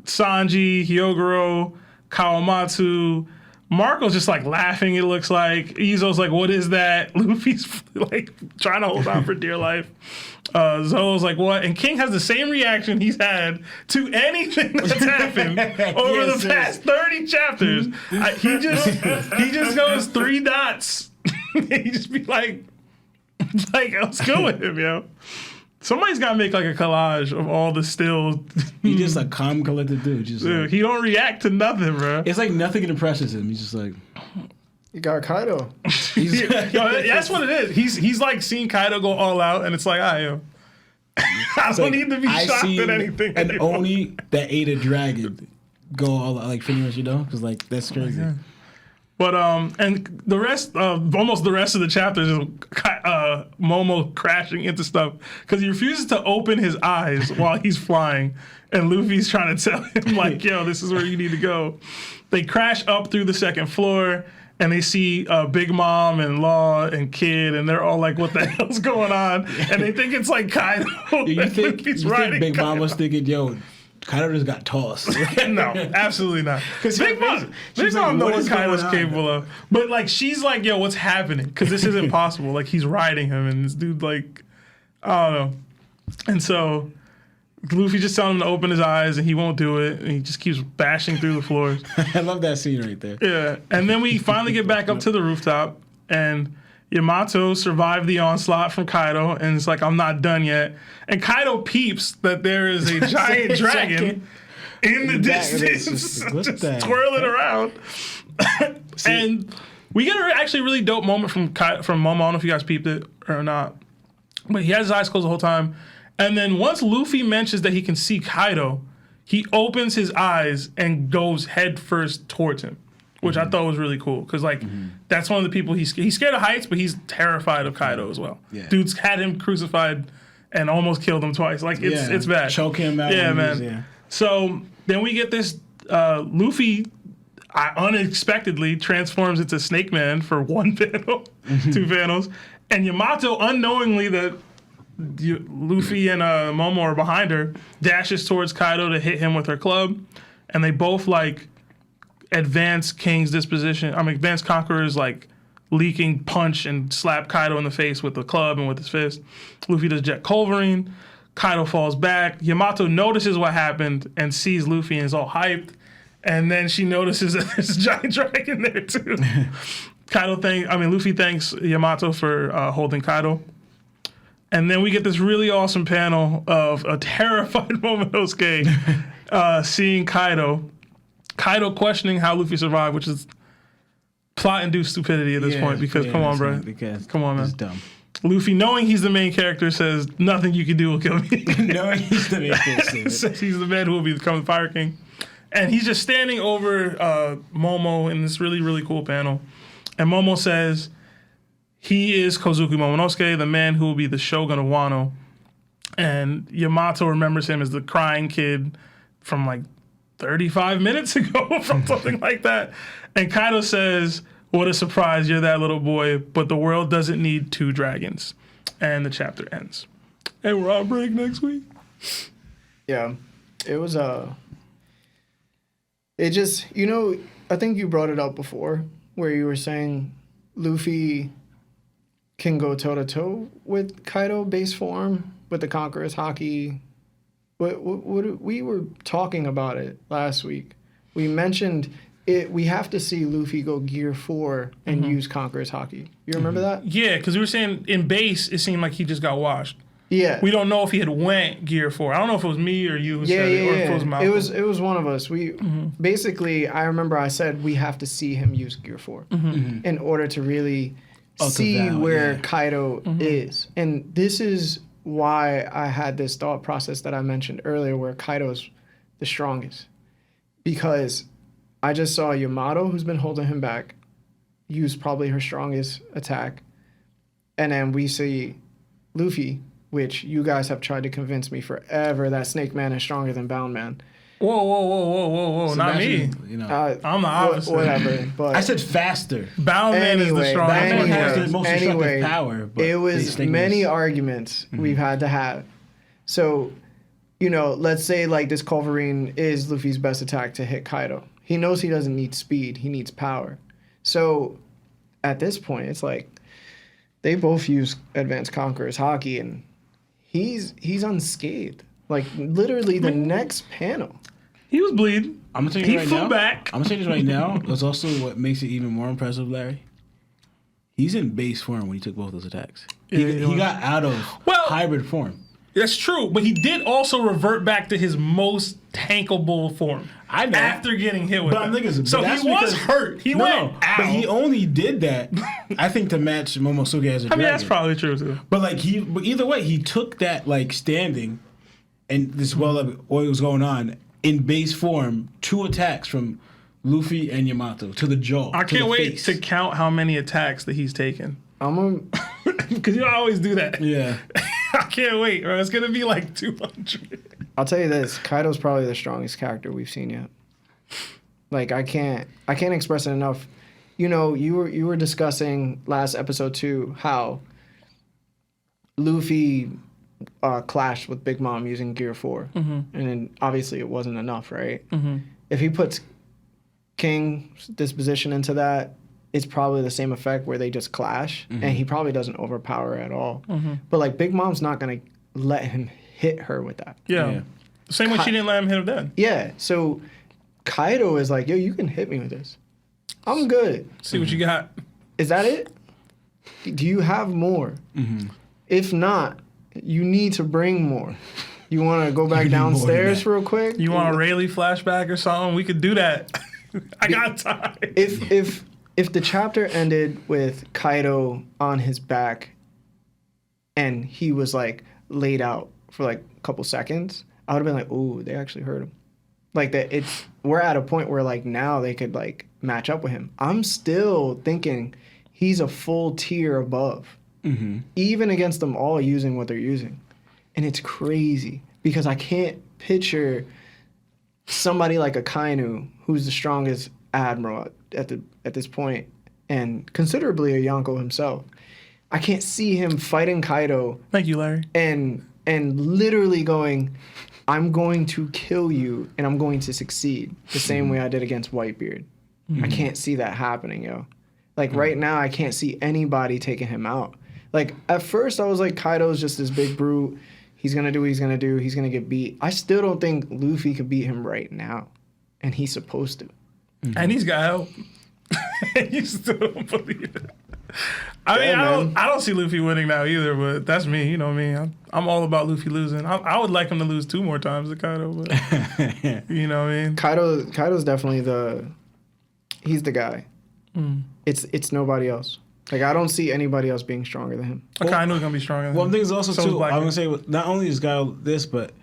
Sanji, Hyogoro, Kawamatsu, Marco's just like laughing, it looks like. Izo's like, what is that? Luffy's like trying to hold on for dear life. Zolo's like, what? And King has the same reaction he's had to anything that's happened over the past 30 chapters. He just goes 3 dots. He just be like, let's go with him, yo. Somebody's got to make like a collage of all the stills. He just a calm, collected dude. Just dude, like, he don't react to nothing, bro. It's like nothing impresses him. He's just like, you got Kaido. That's what it is. He's like seeing Kaido go all out, and it's like, yo, I don't need to be shocked at anything. An Oni that ate a dragon go all out, like pretty much, you know, because like that's crazy. Oh, but and the rest, almost the rest of the chapters is Momo crashing into stuff because he refuses to open his eyes while he's flying, and Luffy's trying to tell him like, yo, this is where you need to go. They crash up through the 2nd floor. And they see Big Mom and Law and Kid, and they're all like, what the hell's going on? And they think it's like Kaido. You think Big Mom was thinking, yo, Kaido just got tossed. No, absolutely not. Because Big Mom knows what Kaido's capable of. But like, she's like, yo, what's happening? Because this isn't possible. Like, he's riding him, and this dude, like, I don't know. And so Luffy just telling him to open his eyes, and he won't do it, and he just keeps bashing through the floors. I love that scene right there. Yeah, and then we finally get back up to the rooftop, and Yamato survived the onslaught from Kaido, and it's like, I'm not done yet. And Kaido peeps that there is a giant dragon in the distance, just twirling around. And we get an actually really dope moment from Momo. I don't know if you guys peeped it or not, but he has his eyes closed the whole time. And then once Luffy mentions that he can see Kaido, he opens his eyes and goes head first towards him, which I thought was really cool. Because, like, that's one of the people he's scared of heights, but he's terrified of Kaido as well. Yeah. Dude's had him crucified and almost killed him twice. Like, it's bad. Choke him out. Yeah, man. So then we get this Luffy unexpectedly transforms into Snake Man for one panel, 2 panels. And Yamato, unknowingly that Luffy and Momo are behind her, dashes towards Kaido to hit him with her club, and they both like advance King's disposition. Advance Conqueror's like leaking punch and slap Kaido in the face with the club and with his fist. Luffy does Jet Culverine. Kaido falls back. Yamato notices what happened and sees Luffy and is all hyped. And then she notices that there's a giant dragon there too. Luffy thanks Yamato for holding Kaido. And then we get this really awesome panel of a terrified Momonosuke seeing Kaido questioning how Luffy survived, which is plot-induced stupidity at this point. Because come on, bro. Come on, man. It's dumb. Luffy, knowing he's the main character, says nothing you can do will kill me. Knowing he's the main character, says he's the man who will become the Fire King, and he's just standing over Momo in this really, really cool panel, and Momo says, he is Kozuki Momonosuke, the man who will be the Shogun of Wano. And Yamato remembers him as the crying kid from like 35 minutes ago, from something like that. And Kaido says, what a surprise, you're that little boy, but the world doesn't need 2 dragons. And the chapter ends. And we're on break next week. Yeah, it was it just, you know, I think you brought it up before, where you were saying Luffy can go toe to toe with Kaido base form with the Conqueror's Haki. What we were talking about it last week. We mentioned it. We have to see Luffy go Gear 4 and use Conqueror's Haki. You remember that? Yeah, because we were saying in base, it seemed like he just got washed. Yeah. We don't know if he had went Gear 4. I don't know if it was me or you who said it, or if it was Malcolm. It was one of us. We basically, I remember I said we have to see him use Gear 4 in order to really see where Kaido is. And this is why I had this thought process that I mentioned earlier, where Kaido's the strongest, because I just saw Yamato, who's been holding him back, use probably her strongest attack, and then we see Luffy, which you guys have tried to convince me forever that Snake Man is stronger than Bound Man. Whoa! Not me. You know, I'm the opposite. Whatever. But I said faster. Bound Man is the strongest Bound Man one. has here. the most destructive power. But it was many arguments we've had to have. So, let's say like this Culverine is Luffy's best attack to hit Kaido. He knows he doesn't need speed. He needs power. So, at this point, it's like they both use Advanced Conqueror's Haki, and he's unscathed. Like literally the next panel. He was bleeding. I'm gonna tell you He right flew now. back. I'm gonna tell you this right now. That's also what makes it even more impressive, Larry. He's in base form when he took both those attacks. He got out of hybrid form. That's true, but he did also revert back to his most tankable form. I know. After getting hit with it. So that's he was because- hurt. He went out. But he only did that, I think, to match Momonosuke as a dragon. that's probably true too. But but either way, he took that like standing, and this what was going on in base form. 2 attacks from Luffy and Yamato to the jaw. I can't wait to count how many attacks that he's taken. Because you always do that. Yeah. I can't wait, bro. It's gonna be like 200. I'll tell you this: Kaido's probably the strongest character we've seen yet. Like I can't express it enough. You were discussing last episode too how Luffy clashed with Big Mom using Gear 4, and then obviously it wasn't enough, right? If he puts King's disposition into that, it's probably the same effect where they just clash, and he probably doesn't overpower her at all. But like Big Mom's not gonna let him hit her with that. Yeah. Same way she didn't let him hit him dead. Yeah. So Kaido is like, yo, you can hit me with this. I'm good. See what you got. Is that it? Do you have more? If not, you need to bring more. You want to go back downstairs real quick? You want a Rayleigh flashback or something? We could do that. I got time. If the chapter ended with Kaido on his back and he was like laid out for like a couple seconds, I would have been like, ooh, they actually hurt him. Like that, we're at a point where like now they could like match up with him. I'm still thinking he's a full tier above, even against them all using what they're using, and it's crazy because I can't picture somebody like a Kainu who's the strongest admiral at this point, and considerably a Yonko himself. I can't see him fighting Kaido. Thank you, Larry. And literally going, I'm going to kill you and I'm going to succeed the same way I did against Whitebeard. I can't see that happening, yo. Like right now, I can't see anybody taking him out. Like at first I was like, Kaido's just this big brute. He's going to do what he's going to do. He's going to get beat. I still don't think Luffy could beat him right now. And he's supposed to. And he's got help. You still don't believe it. I don't see Luffy winning now either, but that's me. You know me. I'm all about Luffy losing. I would like him to lose 2 more times to Kaido, but you know what I mean? Kaido's definitely he's the guy. It's nobody else. Like I don't see anybody else being stronger than him. Okay, I knew he's gonna be stronger than him. One thing is also So too, is I'm gonna say not only is guy this, but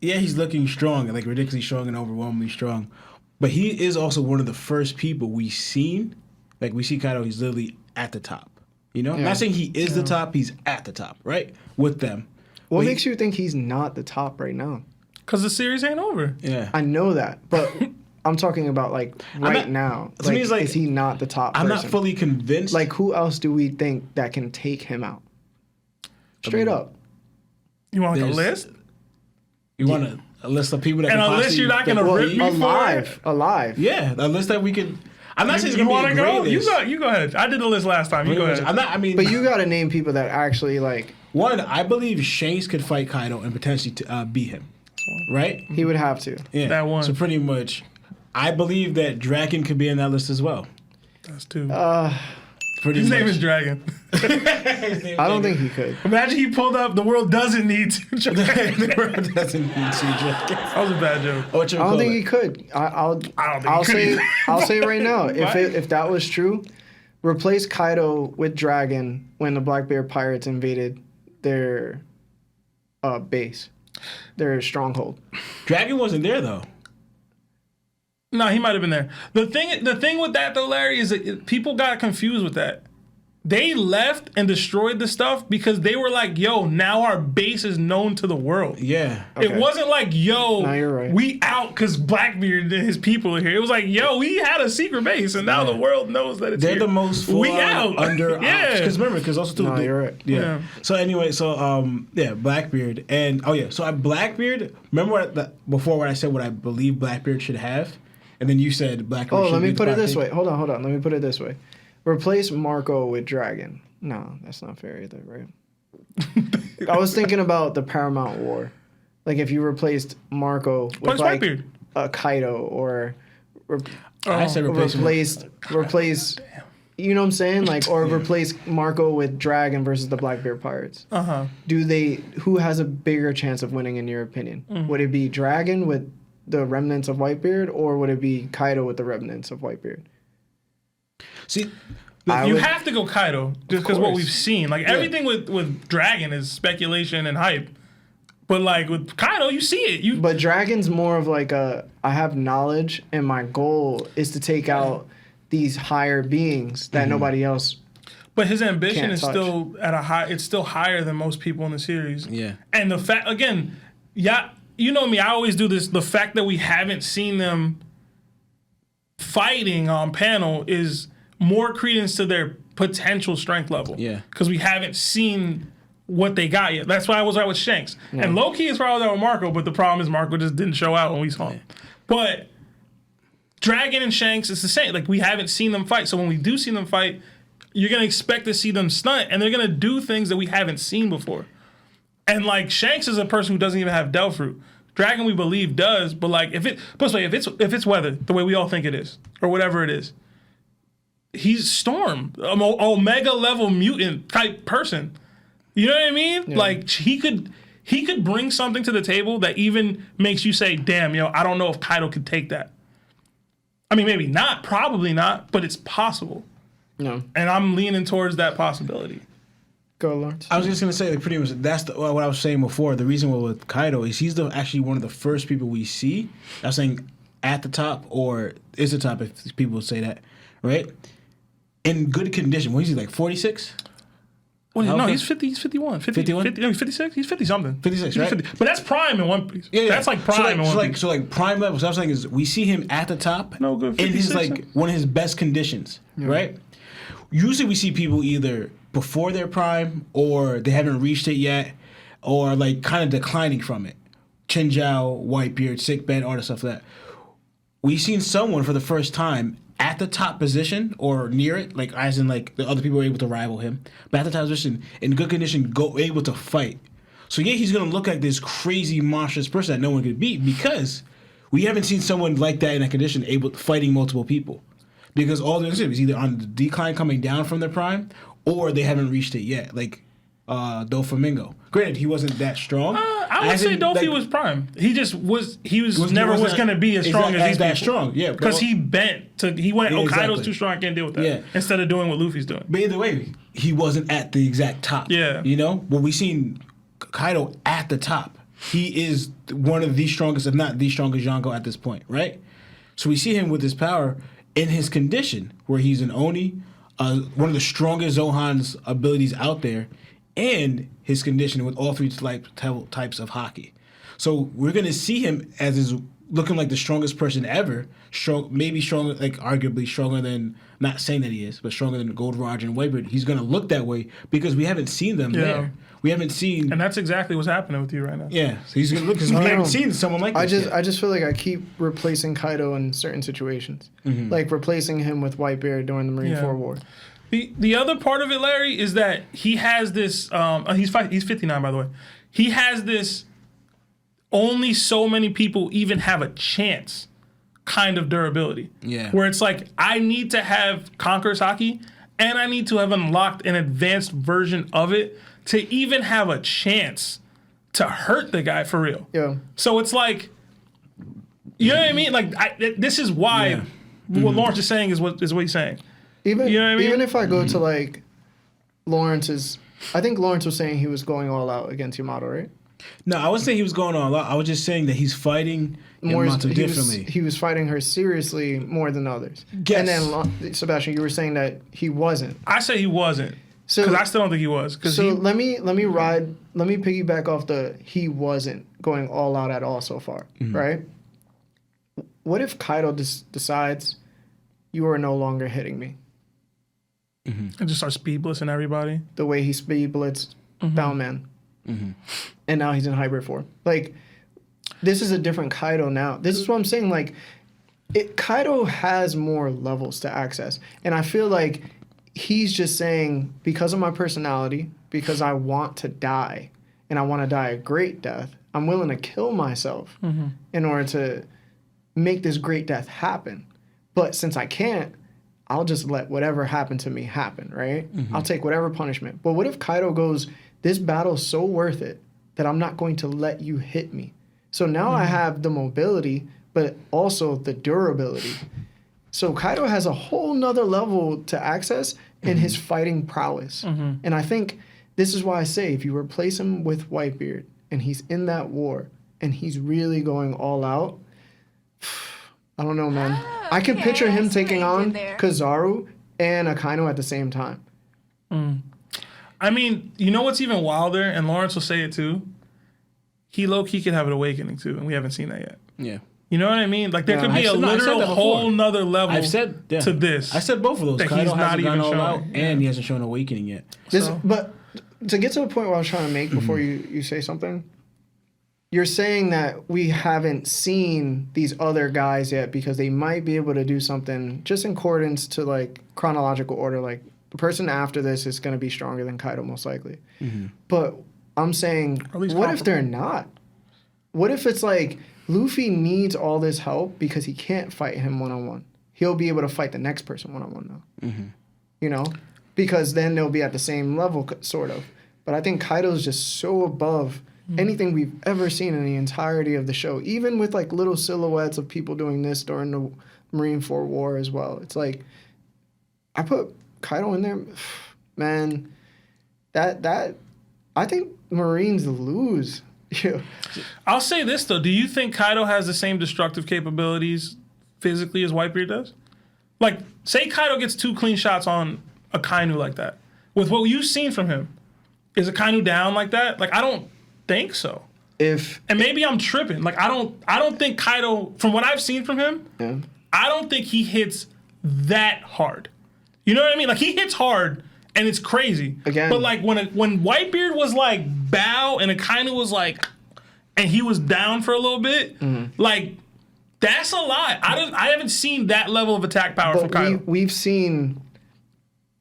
yeah, he's looking strong, like ridiculously strong and overwhelmingly strong. But he is also one of the first people we've seen. Like we see Kaido, he's literally at the top. You know, not saying he is the top, he's at the top, right? With them. What makes you think he's not the top right now? Because the series ain't over. Yeah, I know that, but I'm talking about like now. To me, it's like, is he not the top I'm person? not fully convinced. Like, who else do we think that can take him out? Straight up. You want like a list? You want a list of people that And can a list you're not gonna possibly- rip me for. alive. Yeah, a list that we can. I'm not saying it's You gonna want be to a go? great list. You go ahead. I did the list last time. You go ahead. I'm not. I mean, But you got to name people that actually like. one. I believe Shanks could fight Kaido and potentially beat him. Right? He would have to. Yeah. That one. So pretty much, I believe that Dragon could be in that list as well. That's two. Pretty His much. name is Dragon. I don't think he could. Imagine he pulled up. The world doesn't need to. The world doesn't need to Dragon. That was a bad joke. What you I don't call think it? he could. I don't think I'll he could say either. I'll say right now, Why? if that was true, replace Kaido with Dragon when the Blackbeard pirates invaded their base, their stronghold. Dragon wasn't there though. No, he might have been there. The thing with that though, Larry, is that people got confused with that. They left and destroyed the stuff because they were like, "Yo, now our base is known to the world." Yeah. It Okay. wasn't like, "Yo, No, you're right. we out because Blackbeard and his people are here." It was like, "Yo, we had a secret base and now the world knows that it's They're here." the most we full out under yeah. Because remember, because also too. No, you're right. Yeah. So anyway, Blackbeard and Blackbeard. Remember before when I said what I believe Blackbeard should have, and then you said Blackbeard. Oh, should let be me the put it this Blackbeard. way. Hold on. Let me put it this way. Replace Marco with Dragon. No, that's not fair either, right? I was thinking about the Paramount War. Like if you replaced Marco with Place like Whitebeard. a Kaido or I said replace him. replace you know what I'm saying? Like or replace Marco with Dragon versus the Blackbeard Pirates. Who has a bigger chance of winning in your opinion? Would it be Dragon with the remnants of Whitebeard or would it be Kaido with the remnants of Whitebeard? See, You have to go Kaido just because what course. we've seen. Like everything with Dragon is speculation and hype. But like with Kaido, you see it. But Dragon's more of like I have knowledge and my goal is to take out these higher beings that nobody else. But his ambition Can't is touch. still at a high. It's still higher than most people in the series. Yeah. And the fact again, you know me. I always do this. The fact that we haven't seen them fighting on panel is more credence to their potential strength level. Yeah. Because we haven't seen what they got yet. That's why I was right with Shanks. And low key is why I was out with Marco. But the problem is Marco just didn't show out when we saw him. But Dragon and Shanks, it's the same. Like we haven't seen them fight. So when we do see them fight, you're gonna expect to see them stunt, and they're gonna do things that we haven't seen before. And like Shanks is a person who doesn't even have Del Fruit. Dragon we believe does, but like if it's weather the way we all think it is, or whatever it is, he's Storm, Omega level mutant type person. You know what I mean? Yeah. Like he could bring something to the table that even makes you say, "Damn, yo, I don't know if Kaido could take that." I mean, maybe not, probably not, but it's possible. No. And I'm leaning towards that possibility. Go, Lawrence. I was just gonna say, like, pretty much that's what I was saying before. The reason with Kaido is he's actually one of the first people we see. I was saying at the top or is the top if people say that, right? In good condition. What is he like 46? Well, no, Okay. he's 50. He's 51. 51? 50, no, he's 56. He's 50 something. 56, He's right? 50. But that's prime in One Piece. Yeah, That's like prime in One Piece. So like prime level. So I was saying is we see him at the top No good, in his 56. like one of his best conditions, right? Usually we see people either before their prime or they haven't reached it yet, or like kind of declining from it. Chinjiao, Whitebeard, Sickbed, all the stuff like that. We've seen someone for the first time at the top position or near it, like as in like the other people were able to rival him, but at the top position in good condition, able to fight. So yeah, he's gonna look like this crazy monstrous person that no one could beat because we haven't seen someone like that in that condition fighting multiple people. Because all they're is either on the decline coming down from their prime or they haven't reached it yet. Like Doflamingo. Granted, he wasn't that strong. I would say Dofi was prime. He just was. He was never wasn't was going to be as strong as these that people. strong. Yeah, Because he bent to. He went. Yeah, Oh, Kaido's exactly. too strong. I can't deal with that. Yeah. Instead of doing what Luffy's doing. But either way, he wasn't at the exact top. Yeah. You know? But we seen Kaido at the top. He is one of the strongest, if not the strongest Yonko at this point, right? So we see him with his power in his condition, where he's an Oni, one of the strongest Zohan's abilities out there, and his condition with all three types of hockey. So we're going to see him as his looking like the strongest person ever, maybe stronger, like arguably stronger than, not saying that he is, but stronger than Gold Roger and Whitebeard, he's going to look that way because we haven't seen them there. We haven't seen... And that's exactly what's happening with you right now. Yeah, so he's going to look because we haven't seen someone like this I just feel like I keep replacing Kaido in certain situations. Like replacing him with Whitebeard during the Marineford War. The other part of it, Larry, is that he has this... he's 59, by the way. He has this... Only so many people even have a chance kind of durability. Yeah. Where it's like, I need to have Conqueror's Haki, and I need to have unlocked an advanced version of it to even have a chance to hurt the guy for real. Yeah. So it's like, you know what I mean? Like, this is why what Lawrence is saying is what he's saying. Even, you know what I mean? Even if I go to like Lawrence's, I think Lawrence was saying he was going all out against Yamato, right? No, I wasn't saying he was going all out. I was just saying that he's fighting Yamato differently. He was fighting her seriously more than others. Yes. And then, Sebastian, you were saying that he wasn't. I say he wasn't. Because I still don't think he was. Let me piggyback off the he wasn't going all out at all so far, right? What if Kaido decides you are no longer hitting me? And just start speed blitzing everybody? The way he speed blitzed Boundman. And now he's in hybrid form. Like, this is a different Kaido now. This is what I'm saying. Like, Kaido has more levels to access. And I feel like he's just saying, because of my personality, because I want to die, and I want to die a great death, I'm willing to kill myself in order to make this great death happen. But since I can't, I'll just let whatever happened to me happen, right? I'll take whatever punishment. But what if Kaido goes, this battle's so worth it that I'm not going to let you hit me. So now I have the mobility, but also the durability. So Kaido has a whole nother level to access in his fighting prowess. And I think this is why I say, if you replace him with Whitebeard and he's in that war and he's really going all out, I don't know, man. I can picture him taking on Kizaru and Akainu at the same time. I mean, you know what's even wilder, and Lawrence will say it too? He low-key could have an awakening too, and we haven't seen that yet. Yeah. You know what I mean? Like, there could be a literal whole nother level to this. I said both of those. That he's not even showing. Out, and he hasn't shown an awakening yet. But to get to the point where I was trying to make before you say something, you're saying that we haven't seen these other guys yet because they might be able to do something just in accordance to, like, chronological order, like, the person after this is going to be stronger than Kaido, most likely. But I'm saying, what if they're not? What if it's like, Luffy needs all this help because he can't fight him one-on-one. He'll be able to fight the next person one-on-one now. You know? Because then they'll be at the same level, sort of. But I think Kaido's just so above anything we've ever seen in the entirety of the show. Even with, like, little silhouettes of people doing this during the Marineford War as well. It's like, I put Kaido in there, man. That I think Marines lose. I'll say this though: do you think Kaido has the same destructive capabilities physically as Whitebeard does? Like, say Kaido gets 2 clean shots on Akainu like that. With what you've seen from him, is Akainu down like that? Like, I don't think so. And maybe I'm tripping. Like, I don't think Kaido, from what I've seen from him, I don't think he hits that hard. You know what I mean? Like, he hits hard, and it's crazy. Again. But, like, when Whitebeard was, like, bow, and Akainu was, like, and he was down for a little bit, like, that's a lot. I haven't seen that level of attack power from Kaido. We've seen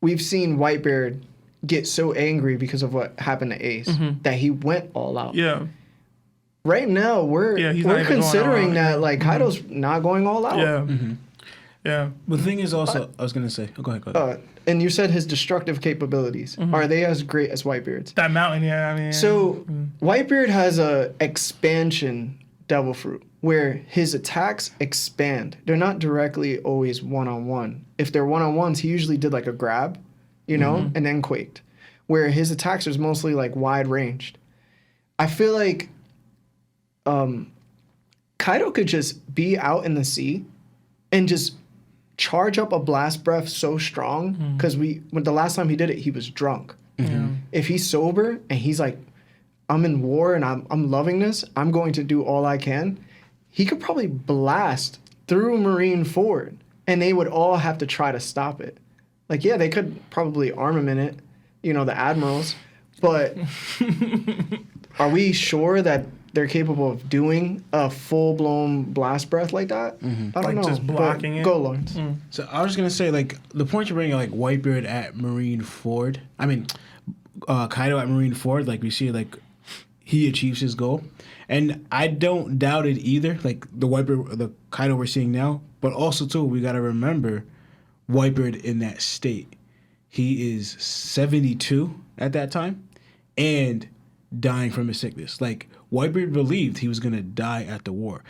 Whitebeard get so angry because of what happened to Ace that he went all out. Yeah. Right now, we're considering that, like, Kaido's not going all out. Yeah. Yeah. But the thing is also, I was going to say, go ahead. And you said his destructive capabilities. Are they as great as Whitebeard's? That mountain, yeah. I mean, so Whitebeard has a expansion devil fruit where his attacks expand. They're not directly always one-on-one. If they're one-on-ones, he usually did like a grab, you know, and then quaked. Where his attacks are mostly like wide-ranged. I feel like Kaido could just be out in the sea and just charge up a blast breath so strong, because when the last time he did it, he was drunk. If he's sober and he's like, I'm in war and I'm loving this, I'm going to do all I can, he could probably blast through Marineford, and they would all have to try to stop it. Like, yeah, they could probably armament it, the admirals, but are we sure that they're capable of doing a full-blown blast breath like that? I don't know. Just blocking it? Go, Lawrence. So I was just gonna say, like, the point you're bringing, like Whitebeard at Marineford. I mean, Kaido at Marineford. Like, we see, like, he achieves his goal, and I don't doubt it either. Like the Kaido we're seeing now, but also too, we gotta remember Whitebeard in that state. He is 72 at that time, and dying from his sickness. Like, Whitebeard believed he was gonna die at the war.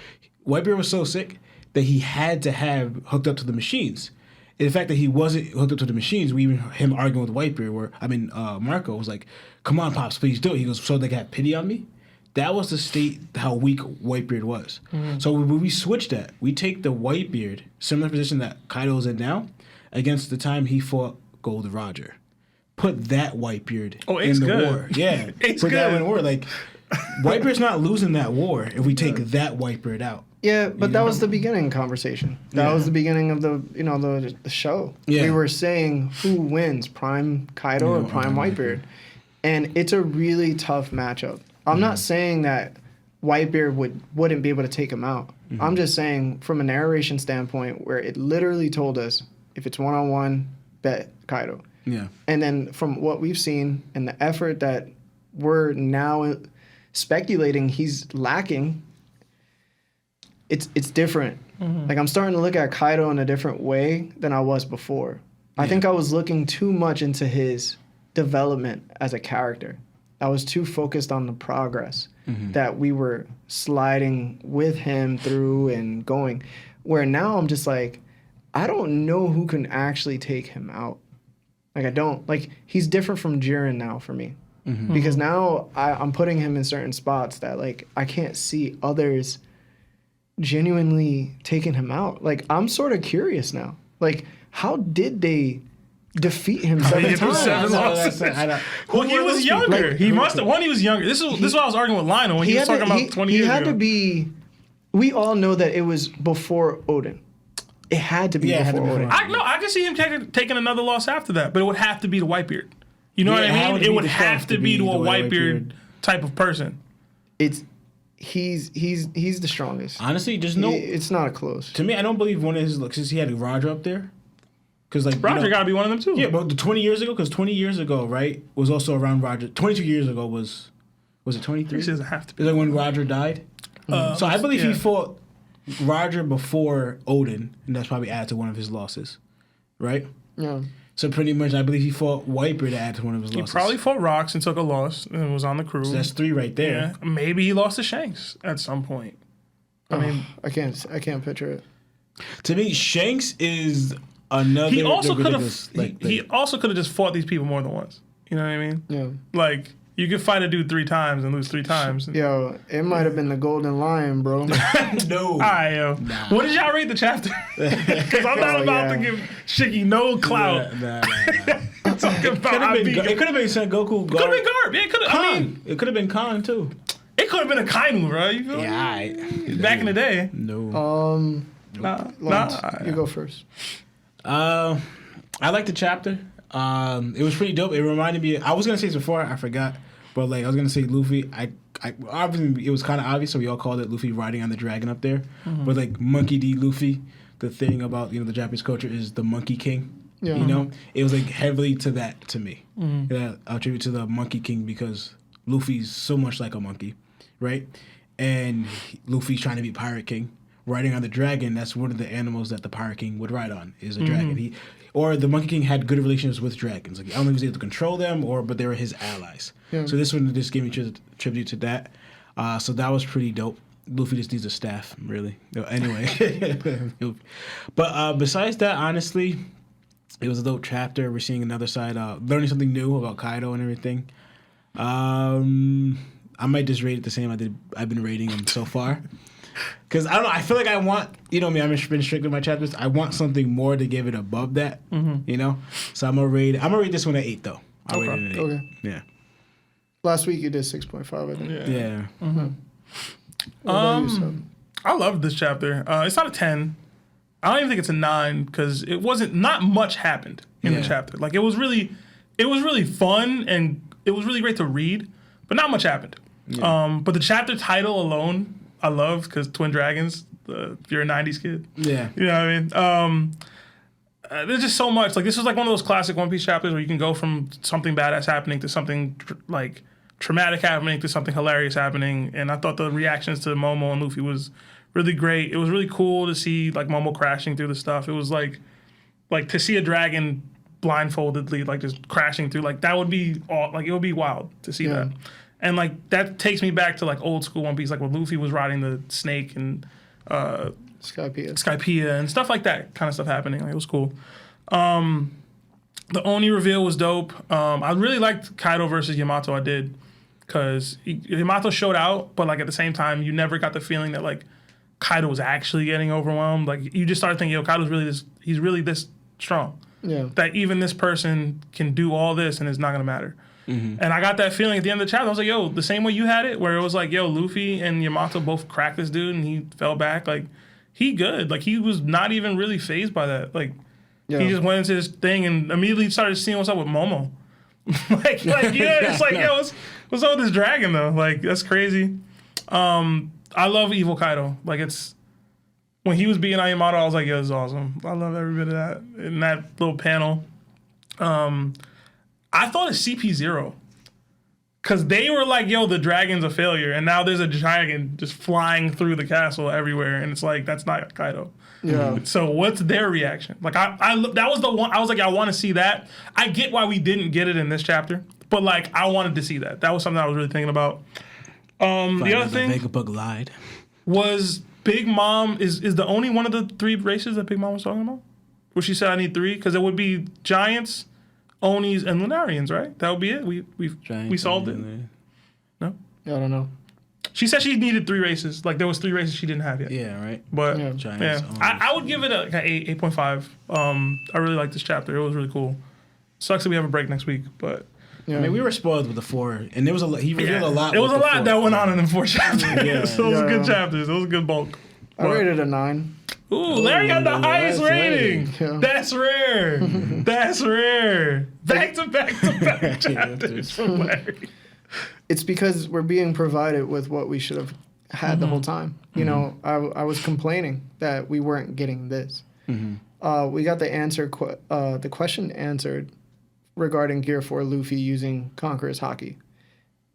Whitebeard was so sick that he had to have hooked up to the machines. And the fact that he wasn't hooked up to the machines, we even him arguing with Whitebeard, Marco was like, "Come on, pops, please do it." He goes, "So they got pity on me." That was the state how weak Whitebeard was. So when we switch that, we take the Whitebeard, similar position that Kaido's in now, against the time he fought Gold Roger. Put that Whitebeard in the war. Yeah, put that in the war. Like, Whitebeard's not losing that war if we take that Whitebeard out. Yeah, but that was the beginning conversation. That was the beginning of the show. Yeah. We were saying who wins, Prime Kaido or Prime Whitebeard. And it's a really tough matchup. I'm not saying that Whitebeard wouldn't be able to take him out. I'm just saying from a narration standpoint where it literally told us if it's one-on-one, bet Kaido. Yeah. And then from what we've seen and the effort that we're now speculating he's lacking, it's different. Like, I'm starting to look at Kaido in a different way than I was before. I think I was looking too much into his development as a character. I was too focused on the progress that we were sliding with him through and going. Where now I'm just like, I don't know who can actually take him out. Like, I don't. Like, he's different from Jiren now for me. Because now I'm putting him in certain spots that, like, I can't see others genuinely taking him out. Like, I'm sort of curious now. Like, how did they defeat him 7 times? Well, he was younger. He must have. He was younger. This is what I was arguing with Lionel when he was talking about 20 years ago. He had to be. We all know that it was before Odin. It had to be before Odin. I can see him taking another loss after that, but it would have to be the Whitebeard. You know what I mean? It would have to be to a Whitebeard type of person. He's the strongest. Honestly, it's not close. To me, I don't believe one of his looks. He had Roger up there. Because, like, Roger got to be one of them too. Yeah, but 20 years ago, because 20 years ago, right, was also around Roger. 22 years ago was it 23? It doesn't have to be. Is that when Roger died? So I believe he fought Roger before Odin, and that's probably added to one of his losses, right? Yeah. So pretty much, I believe he fought Whitebeard to add to one of his losses. He probably fought Rocks and took a loss and was on the crew. So that's 3 right there. Yeah. Maybe he lost to Shanks at some point. I mean, I can't picture it. To me, Shanks is another. He also could have. He also could have just fought these people more than once. You know what I mean? Yeah. Like, you could fight a dude 3 times and lose 3 times. Yo, it might have been the Golden Lion, bro. No. All right, yo. Nah. What did y'all rate the chapter? Because I'm not about to give Shiggy no clout. Nah. It could have been Son Goku. It could have been Garb. Yeah, it could have. It could have been Khan too. It could have been a Kainu, bro. You feel me? Yeah. Back in the day. No. You go first. I like the chapter. It was pretty dope. It reminded me. I was gonna say this before, I forgot, but like I was gonna say Luffy. I obviously it was kind of obvious, so we all called it Luffy riding on the dragon up there. But like Monkey D. Luffy, the thing about the Japanese culture is the Monkey King. Yeah. It was like heavily to that to me. That I'll attribute to the Monkey King because Luffy's so much like a monkey, right? And Luffy's trying to be Pirate King, riding on the dragon. That's one of the animals that the Pirate King would ride on is a dragon. Or the Monkey King had good relations with dragons. Like I don't know if he was able to control them, but they were his allies. Yeah. So this one just gave me tribute to that. So that was pretty dope. Luffy just needs a staff, really. Anyway, but besides that, honestly, it was a dope chapter. We're seeing another side, learning something new about Kaido and everything. I might just rate it the same I've been rating him so far. Because I don't know, I feel like I want, me, I've been strict with my chapters. I want something more to give it above that, So I'm gonna rate this one at 8 though. I'll rate it at 8. Okay. Yeah. Last week you did 6.5, I think. Yeah. What about you, I loved this chapter. It's not a 10. I don't even think it's a 9 because not much happened in the chapter. Like it was really fun and it was really great to read, but not much happened. Yeah. But the chapter title alone, I loved because Twin Dragons. If you're a '90s kid, Yeah. You know what I mean. There's just so much. Like this was like one of those classic One Piece chapters where you can go from something badass happening to something like traumatic happening to something hilarious happening. And I thought the reactions to Momo and Luffy was really great. It was really cool to see like Momo crashing through the stuff. It was like to see a dragon blindfoldedly like just crashing through, like that would be it would be wild to see that. And like that takes me back to like old school One Piece, like when Luffy was riding the snake and Skypiea and stuff like that kind of stuff happening. Like, it was cool. The Oni reveal was dope. I really liked Kaido versus Yamato. I did, because Yamato showed out, but like at the same time, you never got the feeling that like Kaido was actually getting overwhelmed. Like you just started thinking, yo, Kaido's really he's really this strong. Yeah. That even this person can do all this and it's not gonna matter. Mm-hmm. And I got that feeling at the end of the chapter. I was like, yo, the same way you had it, where it was like, yo, Luffy and Yamato both cracked this dude and he fell back. Like, he good. Like, he was not even really fazed by that. Like, he just went into his thing and immediately started seeing what's up with Momo. like it's like, yo, what's up with this dragon, though? Like, that's crazy. I love Evil Kaido. Like, it's... When he was beating on Yamato, I was like, yo, this is awesome. I love every bit of that. In that little panel. I thought it's CP0. Because they were like, yo, the dragon's a failure. And now there's a dragon just flying through the castle everywhere. And it's like, that's not Kaido. Yeah. So what's their reaction? Like, that was the one. I was like, I want to see that. I get why we didn't get it in this chapter. But, like, I wanted to see that. That was something I was really thinking about. The other thing Vegapunk lied. Was Big Mom is the only one of the three races that Big Mom was talking about? Where she said I need three? Because it would be Giants, Onis, and Lunarians, right? That would be it. We solved it. No? Yeah, I don't know. She said she needed three races. Like, there was three races she didn't have yet. Yeah, right. But, Giants, I would give it an 8.5. I really like this chapter. It was really cool. Sucks that we have a break next week, but... Yeah. I mean, we were spoiled with the 4, and there was he revealed a lot. It was a lot 4. that went on in the 4 chapters. Yeah. So it was good chapters. It was a good bulk. I rated a 9. Ooh, Larry got the highest rating. Yeah. That's rare. That's rare. Back to back chapters from Larry. It's because we're being provided with what we should have had the whole time. You know, I was complaining that we weren't getting this. We got the question answered regarding Gear 4 Luffy using Conqueror's Haki.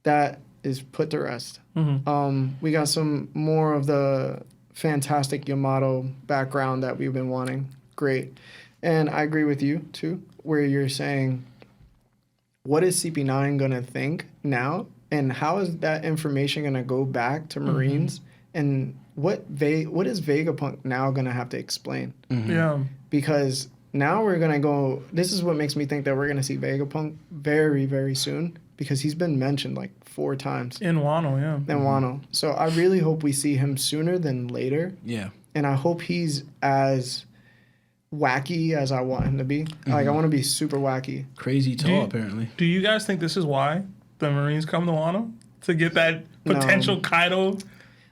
That is put to rest. We got some more of the fantastic Yamato background that we've been wanting. Great. And I agree with you, too, where you're saying, what is CP9 going to think now? And how is that information going to go back to Marines? And what is Vegapunk now going to have to explain? Yeah. Because... now we're going to go... This is what makes me think that we're going to see Vegapunk very, very soon, because he's been mentioned like 4 times. In Wano, yeah. In Wano. So I really hope we see him sooner than later. Yeah. And I hope he's as wacky as I want him to be. Like, I want to be super wacky. Crazy tall, apparently. Do you guys think this is why the Marines come to Wano? To get that potential Kaido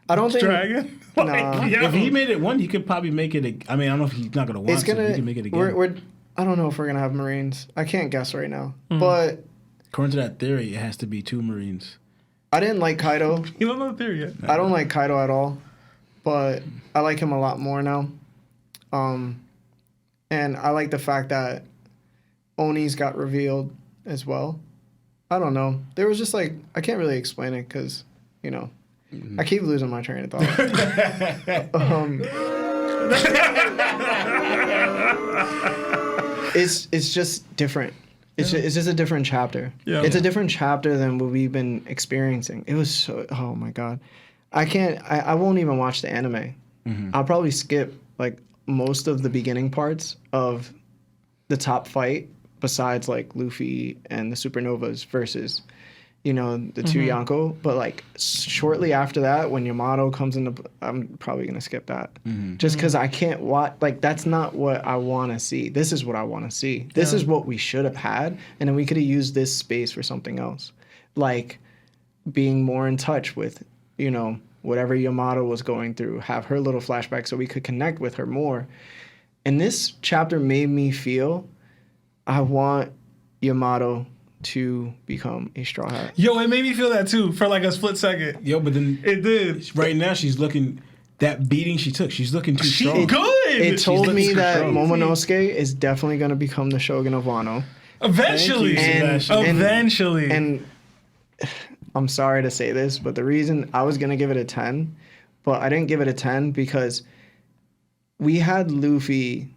I don't think... dragon? If he made it 1, he could probably make it. I mean, I don't know if he's not going to want to. He can make it again. I don't know if we're going to have Marines. I can't guess right now. But... according to that theory, it has to be 2 Marines. I didn't like Kaido. You don't know the theory yet. I don't like Kaido at all. But I like him a lot more now. And I like the fact that Onis got revealed as well. I don't know. There was just like... I can't really explain it because, you know... I keep losing my train of thought. It's just different. It's just a different chapter. Yeah. It's a different chapter than what we've been experiencing. It was so... oh, my God. I won't even watch the anime. I'll probably skip, like, most of the beginning parts of the top fight besides, like, Luffy and the Supernovas versus... you know, the 2 Yonko. But, like, shortly after that, when Yamato comes in, I'm probably going to skip that. Just because I can't watch... like, that's not what I want to see. This is what I want to see. This is what we should have had. And then we could have used this space for something else. Like, being more in touch with, you know, whatever Yamato was going through, have her little flashback so we could connect with her more. And this chapter made me feel I want Yamato to become a Straw Hat. Yo, it made me feel that too for like a split second. Yo, but then It did. right now she's looking, that beating she took, she's looking too She strong. good. It told me looking that strong. Momonosuke is definitely going to become the Shogun of Wano. Eventually. Thank you, Sebastian. Eventually. And I'm sorry to say this, but the reason I was going to give it a 10, but I didn't give it a 10 because we had Luffy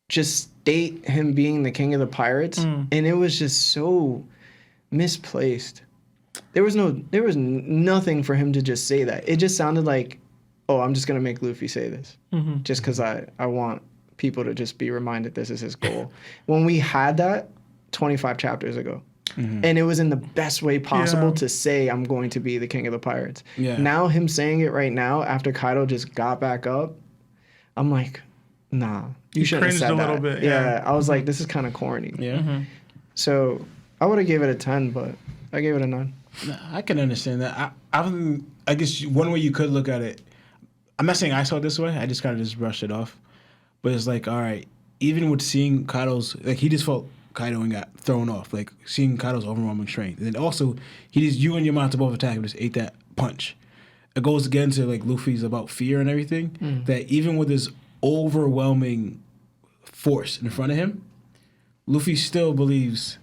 just state him being the king of the pirates, and it was just so misplaced. There was nothing for him to just say that. It just sounded like, oh, I'm just going to make Luffy say this just because I want people to just be reminded this is his goal. When we had that 25 chapters ago, and it was in the best way possible to say I'm going to be the king of the pirates. Yeah. Now him saying it right now after Kaido just got back up, I'm like, nah, you shouldn't have cringed said a that. little bit, Yeah, I was like, this is kind of corny. Yeah. So I would have gave it a 10, but I gave it a 9. Nah, I can understand that. I guess one way you could look at it, I'm not saying I saw it this way, I just kind of just brushed it off. But it's like, all right, even with seeing Kaido's, like he just felt Kaido and got thrown off, like seeing Kaido's overwhelming strength. And then also, you and Yamato both attacked and just ate that punch. It goes again to like Luffy's about fear and everything, that even with his overwhelming force in front of him, Luffy still believes,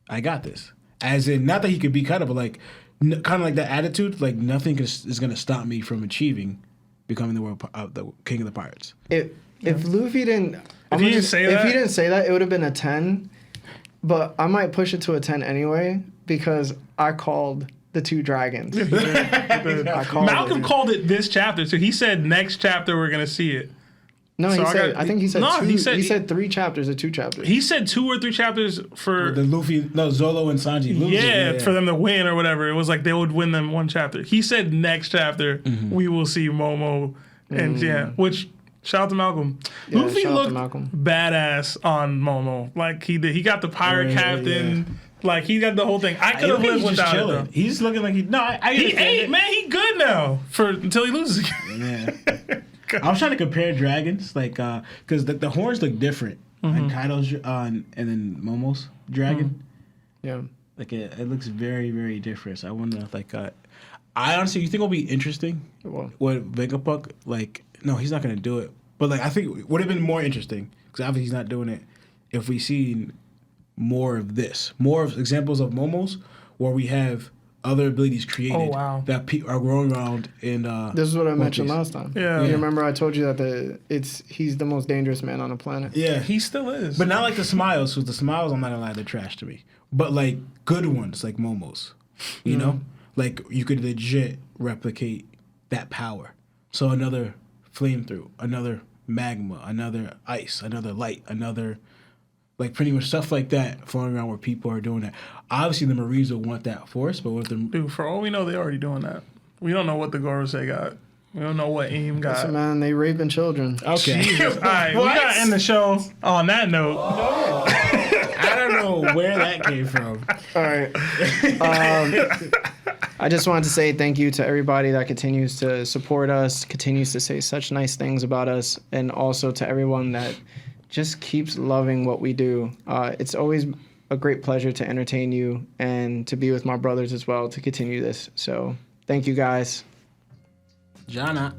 I got this. As in, not that he could be Kaido, but like, kind of like that attitude, like nothing is going to stop me from achieving becoming the king of the pirates. If Luffy didn't, If he didn't say if that? he didn't say that, it would have been a 10. But I might push it to a 10 anyway because I called the two dragons. I called Malcolm it. called it this chapter, so he said next chapter we're gonna see it. No, So I think he said No, two. he He said- said 3 chapters or 2 chapters. He said 2 or 3 chapters for The Luffy, no, Zolo and Sanji losing. yeah, for them to win or whatever. It was like they would win them one chapter. He said next chapter we will see Momo and which shout out to Malcolm. Yeah, Luffy shout out to looked Malcolm. badass on Momo. Like he did. He got the pirate Yeah, captain. Like he got the whole thing. I could have I think lived he's just without it chilling. though. He's looking like he He understand ate, it. man. He good now until he loses again. Yeah. I was trying to compare dragons, like, because the horns look different. Like Kaido's and then Momo's dragon. Yeah. Like, it looks very, very different. So I wonder, like, I honestly, you think it'll be interesting Well, what Vegapunk, like, no, he's not going to do it. But, like, I think it would have been more interesting, because obviously he's not doing it, if we seen more of this. More of examples of Momo's, where we have other abilities created Oh, wow. that are growing around in this is what I One mentioned Piece. last time. Yeah. You remember I told you that he's the most dangerous man on the planet. Yeah. He still is. But not like the smiles, because the smiles, I'm not gonna lie, they're trash to me. But like good ones, like Momo's, you know, like you could legit replicate that power. So another flame through, another magma, another ice, another light, another like pretty much stuff like that floating around where people are doing that. Obviously, the Marines will want that force, but with them, Dude, for all we know, they're already doing that. We don't know what the Gorosei got. We don't know what AIM got. Listen, man, they raping children. okay. Jesus. All right, we got to end the show on that note. I don't know where that came from. All right. I just wanted to say thank you to everybody that continues to support us, continues to say such nice things about us, and also to everyone that just keeps loving what we do. It's always a great pleasure to entertain you and to be with my brothers as well to continue this. So thank you guys. Jana.